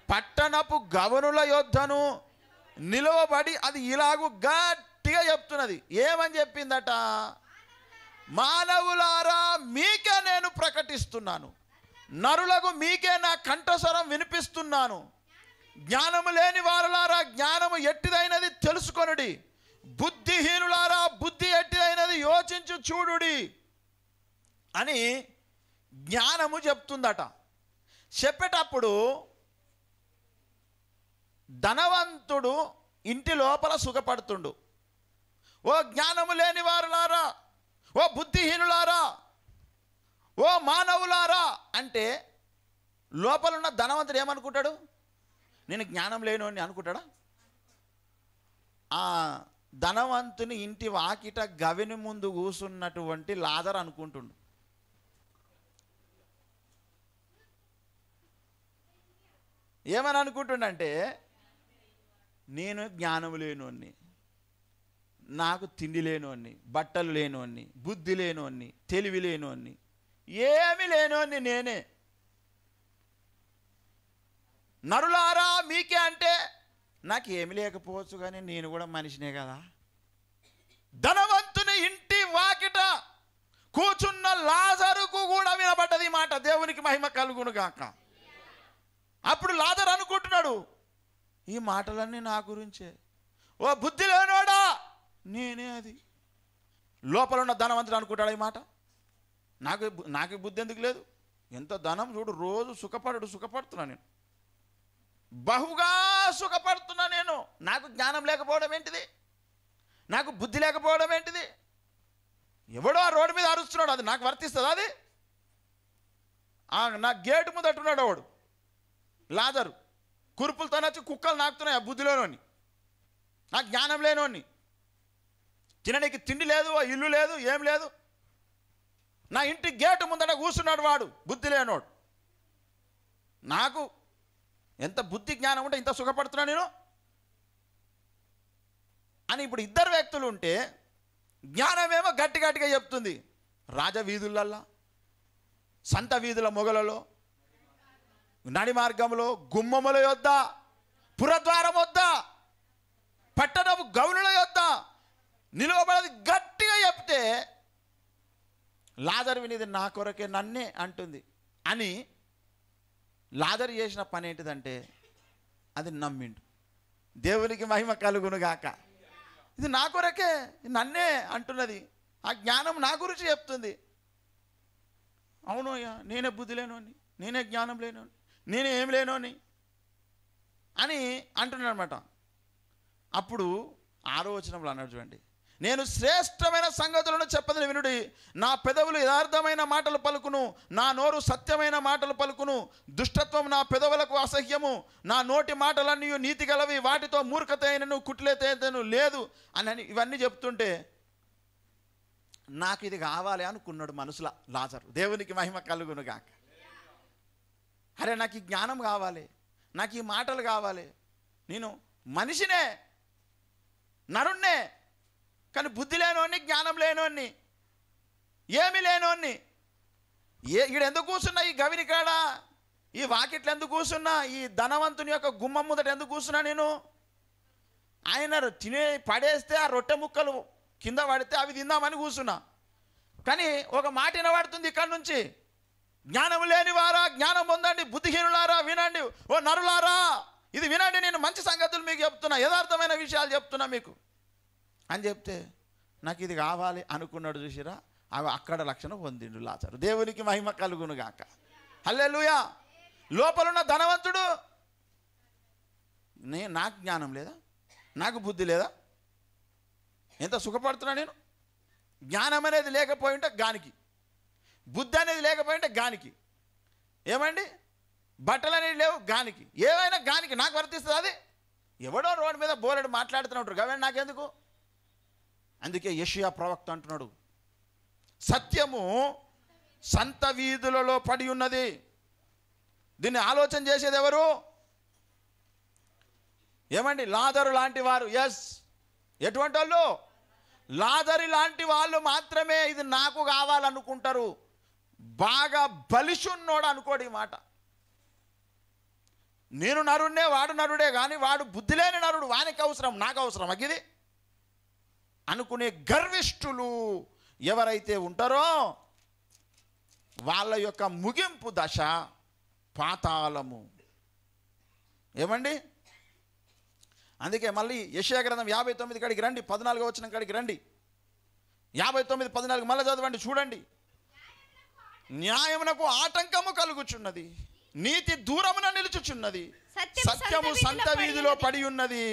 పట్టణపు గవనుల యొద్దను నిలవబడి అది ఇలాగు గట్టిగా చెప్తున్నది. ఏమని చెప్పిందట? మానవులారా మీకే నేను ప్రకటిస్తున్నాను, నరులకు మీకే నా కంఠస్వరం వినిపిస్తున్నాను. జ్ఞానము లేని వారులారా జ్ఞానము ఎట్టిదైనది తెలుసుకొనుడి, బుద్ధిహీనులారా బుద్ధి ఎట్టిదైనది యోచించు చూడుడి అని జ్ఞానము చెప్తుందట. చెప్పేటప్పుడు ధనవంతుడు ఇంటి లోపల సుఖపడుతుండు. ఓ జ్ఞానము లేని వారులారా, ఓ బుద్ధిహీనులారా, ఓ మానవులారా అంటే లోపలున్న ధనవంతుడు ఏమనుకుంటాడు? నేను జ్ఞానం లేనోని అనుకుంటాడా? ఆ ధనవంతుని ఇంటి వాకిట గవిని ముందు కూసున్నటువంటి లాజరు అనుకుంటుండు. ఏమని అనుకుంటుండంటే, నేను జ్ఞానము లేనోన్ని, నాకు తిండి లేనోన్ని, బట్టలు లేనోన్ని, బుద్ధి లేనోన్ని, తెలివి లేనోన్ని, ఏమి లేనోన్ని నేనే. నరులారా మీకే అంటే నాకు ఏమి లేకపోవచ్చు, కానీ నేను కూడా మనిషినే కదా. ధనవంతుని ఇంటి వాకిట కూర్చున్న లాజరుకు కూడా వినబడ్డది మాట. దేవునికి మహిమ కలుగును గాక. అప్పుడు లాజరు అనుకుంటున్నాడు, ఈ మాటలన్నీ నా గురించే. ఓ బుద్ధి లేనోడా, నేనే అది. లోపల ఉన్న ధనవంతుడు అనుకుంటాడు ఈ మాట. నాకు బుద్ధి ఎందుకు లేదు? ఎంత ధనం చూడు, రోజు సుఖపడుతున్నా నేను, బహుగా సుఖపడుతున్నా నేను. నాకు జ్ఞానం లేకపోవడం ఏంటిది? నాకు బుద్ధి లేకపోవడం ఏంటిది? ఎవడో ఆ రోడ్డు మీద అరుస్తున్నాడు, అది నాకు వర్తిస్తుంది? అది నా గేటు ముందట్టున్నాడు వాడు లాజరు, కురుపులతో వచ్చి కుక్కలు నాకుతున్నాయి. ఆ బుద్ధిలోనోని, నా జ్ఞానం లేనోని, తినడానికి తిండి లేదు, ఇల్లు లేదు, ఏం లేదు. నా ఇంటి గేటు ముందట కూర్చున్నాడు వాడు, బుద్ధి లేనోడు. నాకు ఎంత బుద్ధి జ్ఞానం ఉంటే ఇంత సుఖపడుతున్నా నేను అని ఇప్పుడు ఇద్దరు వ్యక్తులు ఉంటే జ్ఞానమేమో గట్టి గట్టిగా చెప్తుంది. రాజవీధులల్లా, సంత వీధుల మొగలలో, నడి మార్గంలో, గుమ్మముల యొద్ద, పురద్వారం వద్ద, పట్టణపు గౌనుల యొద్ద నిలవబడది గట్టిగా చెప్తే లాజరు వినిది నా కొరకే నన్నే అంటుంది అని లాజరు చేసిన పని ఏంటిదంటే అది నమ్మిండు. దేవునికి మహిమ కలుగునుగాక. ఇది నా కొరకే నన్నే అంటున్నది, ఆ జ్ఞానం నా గురించి చెప్తుంది. అవును అయ్యా, నేనే బుద్ధి లేనోని, నేనే జ్ఞానం లేనోని, నేనే ఏం లేనోని అని అంటున్నాడు అనమాట. అప్పుడు 6వ వచనంలో అన్నాడు చూడండి, నేను శ్రేష్టమైన సంగతులను చెప్పదని వినుడి, నా పెదవులు యథార్థమైన మాటలు పలుకును, నా నోరు సత్యమైన మాటలు పలుకును, దుష్టత్వం నా పెదవులకు అసహ్యము, నా నోటి మాటలన్నీ నీతి గలవి, వాటితో మూర్ఖత అయినను కుట్లేతను లేదు అని ఇవన్నీ చెప్తుంటే నాకు ఇది కావాలి అనుకున్నాడు మనసులో లాజరు. దేవునికి మహిమ కలుగును గాక. అరే నాకు ఈ జ్ఞానం కావాలి, నాకు ఈ మాటలు కావాలి, నేను మనిషినే, నరుణ్ణే, కానీ బుద్ధి లేనోని, జ్ఞానం లేనోని, ఏమి లేనోని. ఈడ ఎందుకు కూర్చున్నా ఈ గవిని కాడ, ఈ వాకిట్లు ఎందుకు కూర్చున్నా, ఈ ధనవంతుని యొక్క గుమ్మం ముందట ఎందుకు కూర్చున్నా నేను? ఆయన తినే పడేస్తే ఆ రొట్టె ముక్కలు కింద పడితే అవి తిందామని కూర్చున్నా. కానీ ఒక మాట వినబడుతుంది ఇక్కడ నుంచి, జ్ఞానం లేని వారా జ్ఞానం పొందండి, బుద్ధిహీనులారా వినండి, ఓ నరులారా ఇది వినండి, నేను మంచి సంగతులు మీకు చెప్తున్నా, యథార్థమైన విషయాలు చెప్తున్నా మీకు అని చెప్తే నాకు ఇది కావాలి అనుకున్నాడు. చూసిరా, అవి అక్కడ లక్షణం పొందిండు లాజరు. దేవునికి మహిమ కలుగును గాక. హల్లెలూయా. లోపలున్న ధనవంతుడు నాకు జ్ఞానం లేదా, నాకు బుద్ధి లేదా, ఎంత సుఖపడుతున్నా నేను, జ్ఞానం అనేది లేకపోయింటే గానికి, బుద్ధి అనేది లేకపోయింటే గానికి, ఏమండి బట్టలు అనేవి లేవు గానికి, ఏమైనా గానికి నాకు వర్తిస్తుంది. అది ఎవడో రోడ్డు మీద బోలెడు మాట్లాడుతూ ఉంటారు, గవే నాకెందుకు. అందుకే యెషయా ప్రవక్త అంటున్నాడు, సత్యము సంత వీధులలో పడి ఉన్నది. దీన్ని ఆలోచన చేసేది ఎవరు? ఏమండి లాజరు లాంటి వారు. ఎస్, ఎటువంటి వాళ్ళు? లాజరు లాంటి వాళ్ళు మాత్రమే ఇది నాకు కావాలనుకుంటారు. బాగా బలిషున్నోడు అనుకోడు ఈ మాట. నేను నరుడే, వాడు నరుడే, కానీ వాడు బుద్ధి లేని నరుడు, వానికి అవసరం, నాకు అవసరం అగిది అనుకునే గర్విష్ఠులు ఎవరైతే ఉంటారో వాళ్ళ యొక్క ముగింపు దశ పాతాళము. ఏమండి, అందుకే మళ్ళీ యెషయా గ్రంథం 59 కాడికి రండి, 14వ వచనం కాడికి రండి. 59:14 మళ్ళీ చదవండి, చూడండి. న్యాయమునకు ఆటంకము కలుగుచున్నది, నీతి దూరమున నిలుచుచున్నది, సత్యము సంత వీధిలో పడి ఉన్నది,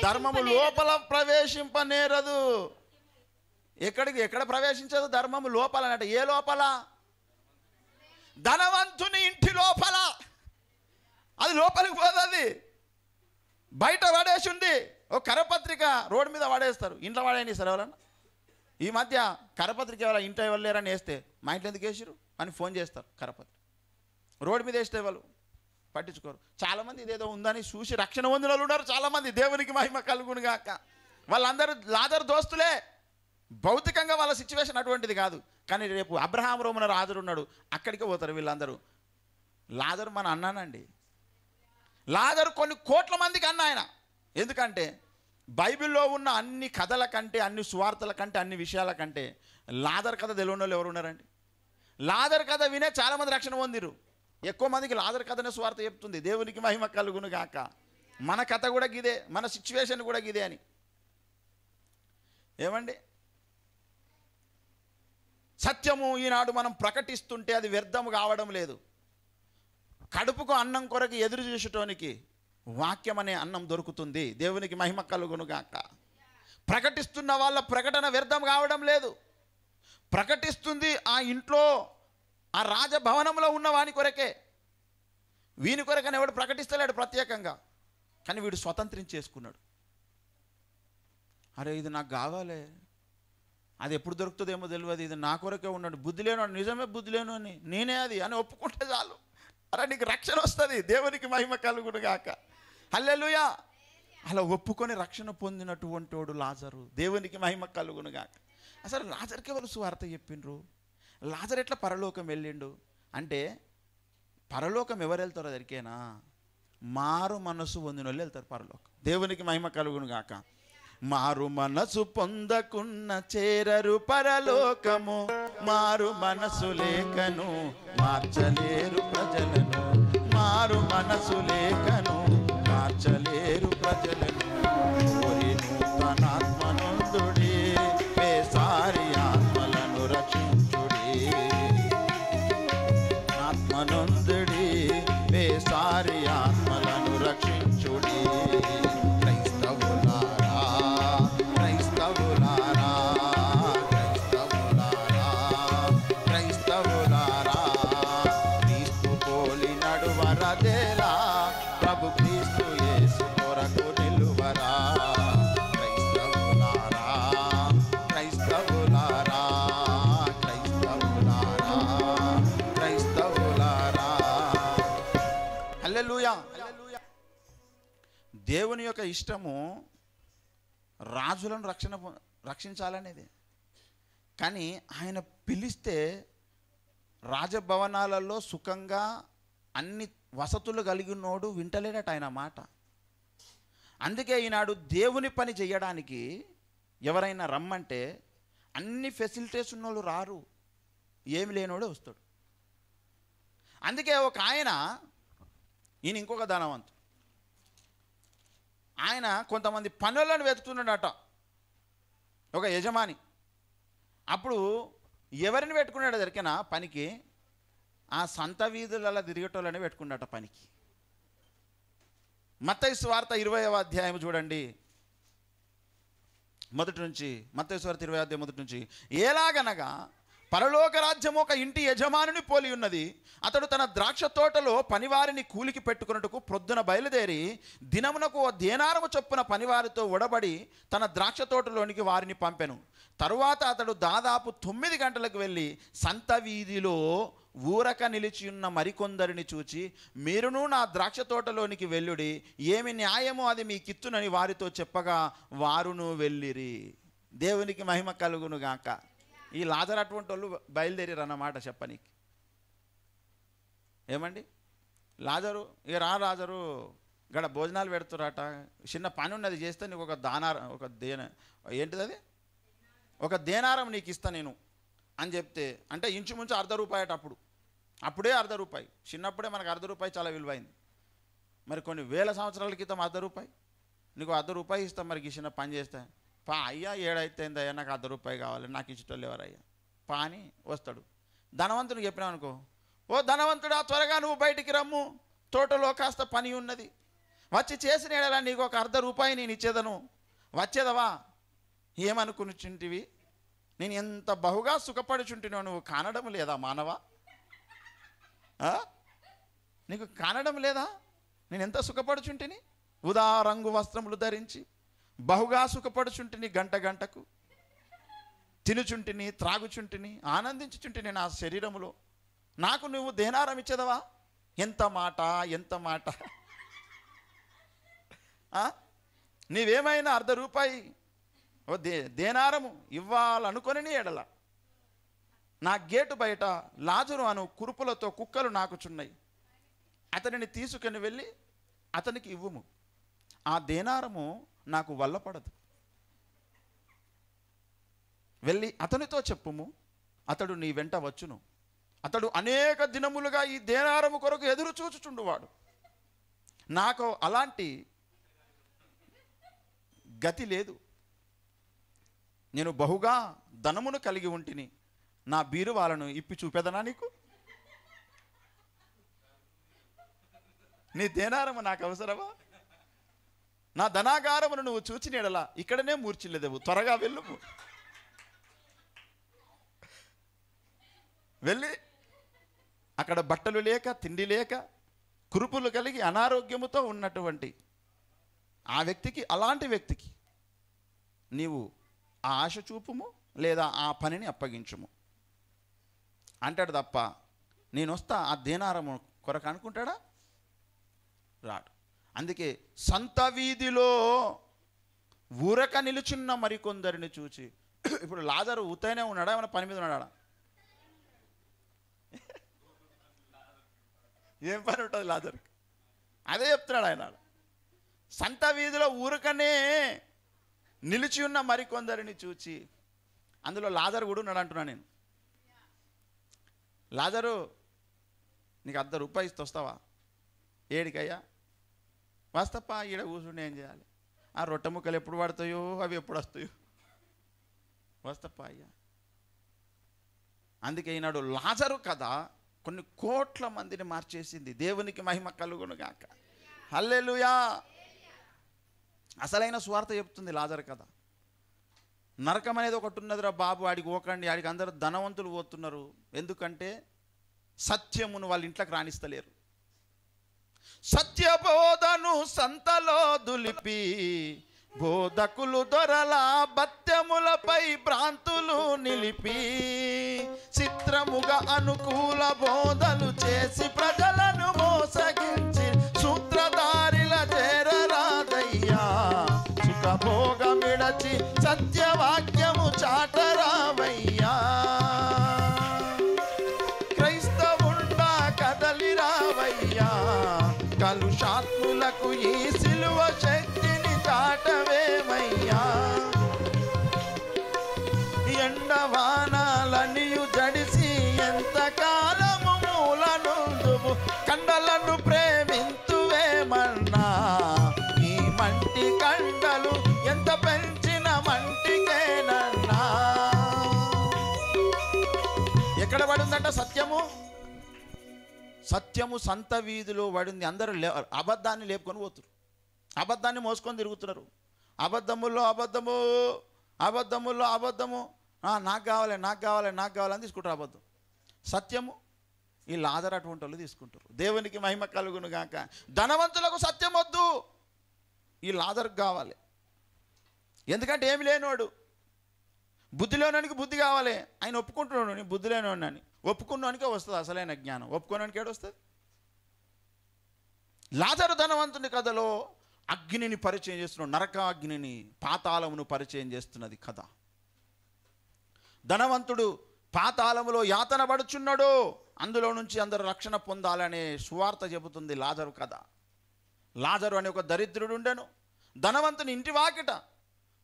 ధర్మము లోపల ప్రవేశింపనేరదు. ఎక్కడ ప్రవేశించదు? ధర్మము లోపల అన్నట్టు. ఏ లోపల? ధనవంతుని ఇంటి లోపల. అది లోపలికి పోతుంది, బయట పడేసి ఉంది. ఓ కరపత్రిక రోడ్డు మీద పడేస్తారు, ఇంట్లో పడేయండి సార్ ఎవరన్నా. ఈ మధ్య కరపత్రిక ఎవరైనా ఇంట్లో ఎవరు లేరని వేస్తే మా ఇంట్లో ఎందుకు వేసిరు అని ఫోన్ చేస్తారు. కరపత్రిక రోడ్డు మీద వేస్తే వాళ్ళు పట్టించుకోరు. చాలామంది ఇదేదో ఉందని చూసి రక్షణ పొందిన వాళ్ళు ఉన్నారు చాలామంది. దేవునికి మహిమ కలుగును గాక. వాళ్ళందరూ లాజరు దోస్తులే. భౌతికంగా వాళ్ళ సిచ్యువేషన్ అటువంటిది కాదు, కానీ రేపు అబ్రహాం రోమన లాజరు ఉన్నాడు, అక్కడికి పోతారు వీళ్ళందరూ. లాజరు మన అన్నానండి. లాజరు కొన్ని కోట్ల మందికి అన్న ఆయన. ఎందుకంటే బైబిల్లో ఉన్న అన్ని కథల కంటే, అన్ని సువార్తల కంటే, అన్ని విషయాల కంటే లాజరు కథ తెలియని వాళ్ళు ఎవరు ఉన్నారండి? లాజరు కథ వినే చాలామంది రక్షణ పొందిరు. ఎక్కువ మందికి లాజరు కథనే సువార్త చెప్తుంది. దేవునికి మహిమ కలుగును గాక. మన కథ కూడా గిదే, మన సిచ్యువేషన్ కూడా గిదే అని. ఏమండి, సత్యము ఈనాడు మనం ప్రకటిస్తుంటే అది వ్యర్థము కావడం లేదు. కడుపుకు అన్నం కొరకు ఎదురు చూసేటోనికి వాక్యం అనే అన్నం దొరుకుతుంది. దేవునికి మహిమ కలుగును గాక. ప్రకటిస్తున్న వాళ్ళ ప్రకటన వ్యర్థం కావడం లేదు. ప్రకటిస్తుంది ఆ ఇంట్లో, ఆ రాజభవనంలో ఉన్న వాని కొరకే. వీని కొరకని ఎవడు ప్రకటిస్తలేడు ప్రత్యేకంగా, కానీ వీడు స్వతంత్రించేసుకున్నాడు. అరే ఇది నాకు కావాలి, అది ఎప్పుడు దొరుకుతుందేమో తెలియదు, ఇది నా కొరకే ఉన్నాడు. బుద్ధి లేను, నిజమే బుద్ధి లేను అని, నేనే అది అని ఒప్పుకుంటే చాలు. అరే నీకు రక్షణ వస్తుంది, దేవునికి మహిమ కలుగును గాక. హల్లెలూయా. అలా ఒప్పుకొని రక్షణ పొందినటువంటి వాడు లాజరు, దేవునికి మహిమ కలుగును గాక. అసలు లాజర్కి ఎవరు సువార్త చెప్పిండ్రు? లాజర్ ఎట్లా పరలోకం వెళ్ళిండు అంటే, పరలోకం ఎవరు వెళ్తారో దరికేనా? మారు మనసు పొందిన వాళ్ళు వెళ్తారు పరలోకం. దేవునికి మహిమ కలుగును గాక. మారు మనసు పొందకున్న చేరరు పరలోకము, మారు మనసు లేకను మార్చలేరు ప్రజలను, మారు మనసు లేకను మార్చలేరు ప్రజలను. కోరి నూతనాత్మనందుడి, వేసారి ఆత్మలను రక్షించుడి, ఆత్మనందుడి, వేసారి ఆత్మలను రక్షించుడి. దేవుని యొక్క ఇష్టము రాజులను రక్షించాలనేది. కానీ ఆయన పిలిస్తే రాజభవనాలలో సుఖంగా అన్ని వసతులు కలిగినోడు వింటలేడట ఆయన మాట. అందుకే ఈనాడు దేవుని పని చేయడానికి ఎవరైనా రమ్మంటే అన్ని ఫెసిలిటీస్ ఉన్నోళ్ళు రారు, ఏమి లేనోడే వస్తాడు. అందుకే ఒక ఆయన, ఈయన ఇంకొక ధనవంతుడు, ఆయన కొంతమంది పనులను వెతుకుతున్నాడట, ఒక యజమాని. అప్పుడు ఎవరిని పెట్టుకున్నాడో దొరికిన పనికి, ఆ సంత వీధులలో తిరిగేటోళ్ళని పెట్టుకున్నాడట పనికి. మత్తయి సువార్త 20వ అధ్యాయం చూడండి, మొదటి నుంచి. మత్తయి సువార్త 20వ అధ్యాయం మొదటి నుంచి. ఎలాగనగా పరలోక రాజ్యం ఒక ఇంటి యజమానుని పోలి ఉన్నది. అతడు తన ద్రాక్ష తోటలో పనివారిని కూలికి పెట్టుకున్నట్టుకు ప్రొద్దున బయలుదేరి దినమునకు దేనారము చొప్పున పనివారితో ఒడబడి తన ద్రాక్ష తోటలోనికి వారిని పంపెను. తరువాత అతడు దాదాపు 9 గంటలకు వెళ్ళి సంత వీధిలో ఊరక నిలిచి ఉన్న మరికొందరిని చూచి, మీరును నా ద్రాక్ష తోటలోనికి వెళ్ళుడి, ఏమి న్యాయమో అది మీకిత్తునని వారితో చెప్పగా వారును వెళ్ళిరి. దేవునికి మహిమ కలుగును గాక. ఈ లాజరు అటువంటి వాళ్ళు బయలుదేరారు అన్నమాట చెప్పనీకి. ఏమండి లాజరు, ఇక లాజరు గడ భోజనాలు పెడుతురట, చిన్న పని ఉన్నది చేస్తే నీకు ఒక ఏంటిది అది, ఒక దేనారం నీకు ఇస్తా నేను అని చెప్తే, అంటే ఇంచుమించు ₹1/2 అప్పుడే ₹1/2. చిన్నప్పుడే మనకు ₹1/2 చాలా విలువైంది. మరి కొన్ని వేల సంవత్సరాల క్రితం ₹1/2, నీకు ₹1/2 ఇస్తాం మరి ఈ చిన్న పని చేస్తే. పా అయ్యా, ఏడైతే అయ్యా, నాకు ₹1/2 కావాలి, నాకు ఇచ్చేటోళ్ళు ఎవరయ్యా పా అని వస్తాడు. ధనవంతుడు చెప్పినావు అనుకో, ఓ ధనవంతుడా త్వరగా నువ్వు బయటికి రమ్ము, తోటలో కాస్త పని ఉన్నది, వచ్చి చేసిన ఏడలా నీకు ఒక ₹1/2 నేను ఇచ్చేదను, వచ్చేదవా? ఏమనుకునిచుంటివి? నేను ఎంత బహుగా సుఖపడుచుంటున్నావు, నువ్వు కానడం లేదా మానవా? నీకు కానడం లేదా? నేను ఎంత సుఖపడుచుంటిని, ఉదా రంగు వస్త్రములు ధరించి బహుగా సుఖపడుచుంటిని, గంట గంటకు తినుచుంటిని, త్రాగుచుంటిని, ఆనందించుచుంటిని నా శరీరములో, నాకు నువ్వు దేనారం ఇచ్చేదవా? ఎంత మాట, ఎంత మాట! నీవేమైనా ₹1/2 దేనారము ఇవ్వాలనుకొని ఎడల నా గేటు బయట లాజరు అను కురుపులతో కుక్కలు నాకుచున్నాయి, అతనిని తీసుకుని వెళ్ళి అతనికి ఇవ్వుము, ఆ దేనారము నాకు వల్లపడదు, వెళ్ళి అతనితో చెప్పుము, అతడు నీ వెంట వచ్చును, అతడు అనేక దినములుగా ఈ దేనారము కొరకు ఎదురు చూచుచుండువాడు, నాకు అలాంటి గతి లేదు, నేను బహుగా ధనమును కలిగి ఉంటిని, నా బీరువాలను ఇప్పి చూపెదనా నీకు? నీ దేనారము నాకు అవసరమా? నా ధనాగారమును నువ్వు చూచి నీడలా ఇక్కడనే మూర్చిల్లేదేవు, త్వరగా వెళ్ళు. వెళ్ళి అక్కడ బట్టలు లేక, తిండి లేక, కురుపులు కలిగి అనారోగ్యముతో ఉన్నటువంటి ఆ వ్యక్తికి, అలాంటి వ్యక్తికి నీవు ఆ ఆశ చూపుము, లేదా ఆ పనిని అప్పగించుము అంటాడు తప్ప, నేను వస్తా ఆ దేనారము కొరకు అనుకుంటాడా? రాడు. అందుకే సంత వీధిలో ఊరక నిలుచున్న మరికొందరిని చూచి, ఇప్పుడు లాజరు ఊతనే ఉన్నాడా, ఏమైనా పని మీద ఉన్నాడా? ఏం పని ఉంటుంది లాజర్కి? అదే చెప్తున్నాడు ఆయన. సంత వీధిలో ఊరకనే నిలిచి ఉన్న మరికొందరిని చూచి, అందులో లాజరు కూడా ఉన్నాడు అంటున్నా నేను. లాజరు, నీకు ₹1 ఇస్తే వస్తావా? ఏడికయ్యా? వస్తప్ప, ఈడ కూర్చుండి ఏం చేయాలి? ఆ రొట్టె ముక్కలు ఎప్పుడు పడతాయో, అవి ఎప్పుడు వస్తాయో, వస్తప్ప అయ్యా. అందుకే ఈనాడు లాజరు కథ కొన్ని కోట్ల మందిని మార్చేసింది. దేవునికి మహిమ కలుగును గాక. హల్లెలూయా. అసలైన సువార్త చెప్తుంది లాజరు కథ. నరకం అనేది ఒకటి ఉన్నదిరా బాబు, ఆడికి పోకండి, ఆడికి అందరూ ధనవంతులు పోతున్నారు. ఎందుకంటే సత్యమును వాళ్ళ ఇంట్లోకి రాణిస్తలేరు. సత్యబోధను సంతలో దులిపి బోధకులు దొరల బత్యములపై భ్రాంతులు నిలిపి చిత్రముగా అనుకూల బోధలు చేసి ప్రజలను మోసగించి సూత్రధారిల చేరరాదయ్యా. సుఖభోగమిడచి సత్యవాక్యము చాటరావయ్యా. క్రైస్తవుండా కదలిరావయ్యా. కలుషాత్ములకు ఈ సిలువ శక్తిని చాటవేమయ్యా. ఎండవానాలనియు జడిసి ఎంతకాలము మూలనుందువు కండలను ప్రేమింతువేమన్నా. ఈ మంటి కండలు ఎంత పెంచిన మంటికేనన్నా. ఎక్కడ పడిందంట సత్యము? సత్యము సంత వీధిలో పడింది. అందరూ అబద్ధాన్ని లేపుకొని పోతున్నారు, అబద్ధాన్ని మోసుకొని తిరుగుతున్నారు. అబద్ధముల్లో అబద్ధము, అబద్ధముల్లో అబద్ధము. నాకు కావాలి, నాకు కావాలి, నాకు కావాలని తీసుకుంటారు అబద్ధం. సత్యము ఈ లాజరు అటువంటి వాళ్ళు తీసుకుంటారు. దేవునికి మహిమ కలుగును గాక. ధనవంతులకు సత్యం వద్దు, ఈ లాజరుకు కావాలి. ఎందుకంటే ఏమి లేనివాడు. బుద్ధి లేనోనికి బుద్ధి కావాలి. ఆయన ఒప్పుకుంటున్నాడు నేను బుద్ధి లేనివాడిని. ఒప్పుకున్నానికే వస్తుంది అసలైన జ్ఞానం, ఒప్పుకోవడానికి ఏడొస్తుంది? లాజరు ధనవంతుని కథలో అగ్నిని పరిచయం చేస్తున్నాడు. నరక అగ్నిని, పాతాళమును పరిచయం చేస్తున్నది కథ. ధనవంతుడు పాతాళములో యాతన పడుచున్నాడు, అందులో నుంచి అందరూ రక్షణ పొందాలనే సువార్త చెబుతుంది లాజరు కథ. లాజరు అనే ఒక దరిద్రుడు ఉండెను. ధనవంతుని ఇంటి వాకిట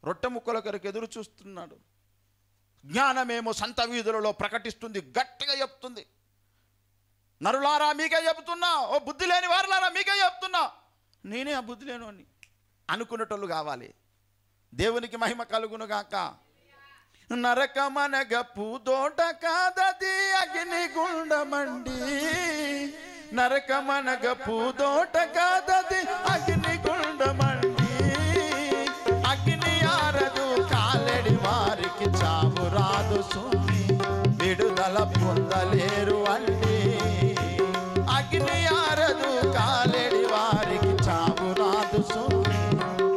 రొట్టె ముక్కల కొరకు ఎదురు చూస్తున్నాడు. జ్ఞానమేమో సంత వీధులలో ప్రకటిస్తుంది, గట్టిగా చెప్తుంది. నరులారా మీకే చెబుతున్నా, ఓ బుద్ధి లేని వారులారా మీకే చెప్తున్నా, నేనే ఆ బుద్ధి లేని అనుకునేటోళ్ళు కావాలి. దేవునికి మహిమ కలుగును గాక. నరకమనగ పూదోట కాదది అగ్ని గుండమండి. నరకమనగ పూదోట కాదది అగ్ని గుండమండి. అగ్ని ఆరదు కాలెడి వారికి చావు రాదు సుమి, విడుదల పొందలేరు అండి. అగ్ని ఆరదు కాలెడి వారికి చావు రాదు సుమి,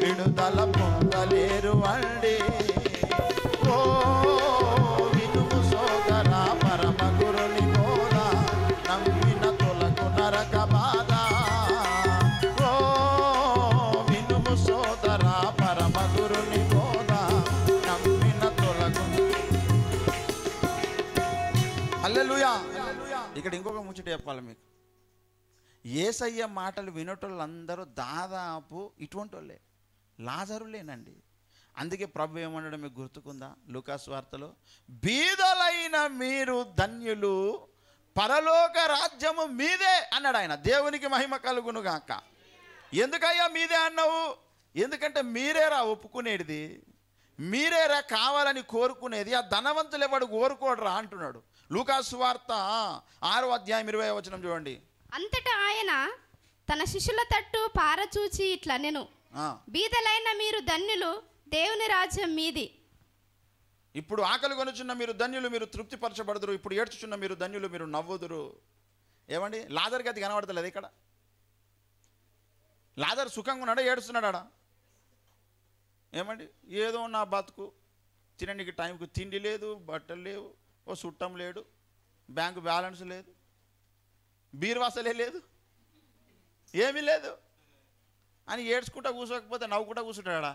విడుదల పొందలేరు అండి. ఓ వినుము సోదరా పరమ గురుని బోధ, నమ్మిన తొలకు నరక బాధ. ఓ వినుము సోదరా పరమ గురుని బోధ, నమ్మిన తొలకు. హల్లెలూయా. ఇక్కడ ఇంకొక ముచ్చట చెప్పాలి మీకు. యేసయ్య మాటలు వినేటోళ్ళందరూ దాదాపు ఇటువంటి వాళ్ళే, లాజరులేనండి. అందుకే ప్రభు ఏమన్నాడు మీకు గుర్తుకుందా? లూకాసు వార్తలో, బీదలైన మీరు ధన్యులు, పరలోక రాజ్యము మీదే అన్నాడు ఆయన. దేవునికి మహిమ కలుగును గాక. ఎందుకయ్యా మీదే అన్నావు? ఎందుకంటే మీరేరా ఒప్పుకునేది, మీరేరా కావాలని కోరుకునేది. ఆ ధనవంతులు ఎవడు కోరుకోడరా అంటున్నాడు. లూకాసు వార్త 6వ అధ్యాయం 20వ వచనం చూడండి. అంతటా ఆయన తన శిష్యుల తట్టు పారచూచి ఇట్లా నేను, బీదలైన మీరు ధన్యులు, దేవుని రాజ్యం మీది. ఇప్పుడు ఆకలి కొనుచున్న మీరు ధన్యులు, మీరు తృప్తిపరచబడుదురు. ఇప్పుడు ఏడ్చుచున్న మీరు ధన్యులు, మీరు నవ్వుదురు. ఏమండి, లాజర్ గతి కనబడతలేదు ఇక్కడ. లాజర్ సుఖంగా ఉన్నాడా, ఏడుస్తున్నాడా? ఏమండి, ఏదో నా బతుకు, తినడానికి టైంకు తిండి లేదు, బట్టలు లేవు, ఓ చుట్టం లేడు, బ్యాంకు బ్యాలెన్స్ లేదు. బీరువాసలే లేదు, ఏమీ లేదు అని ఏడ్చుకుంటా కూర్చోకపోతే నవ్వుకుంటా కూర్చుంటాడా?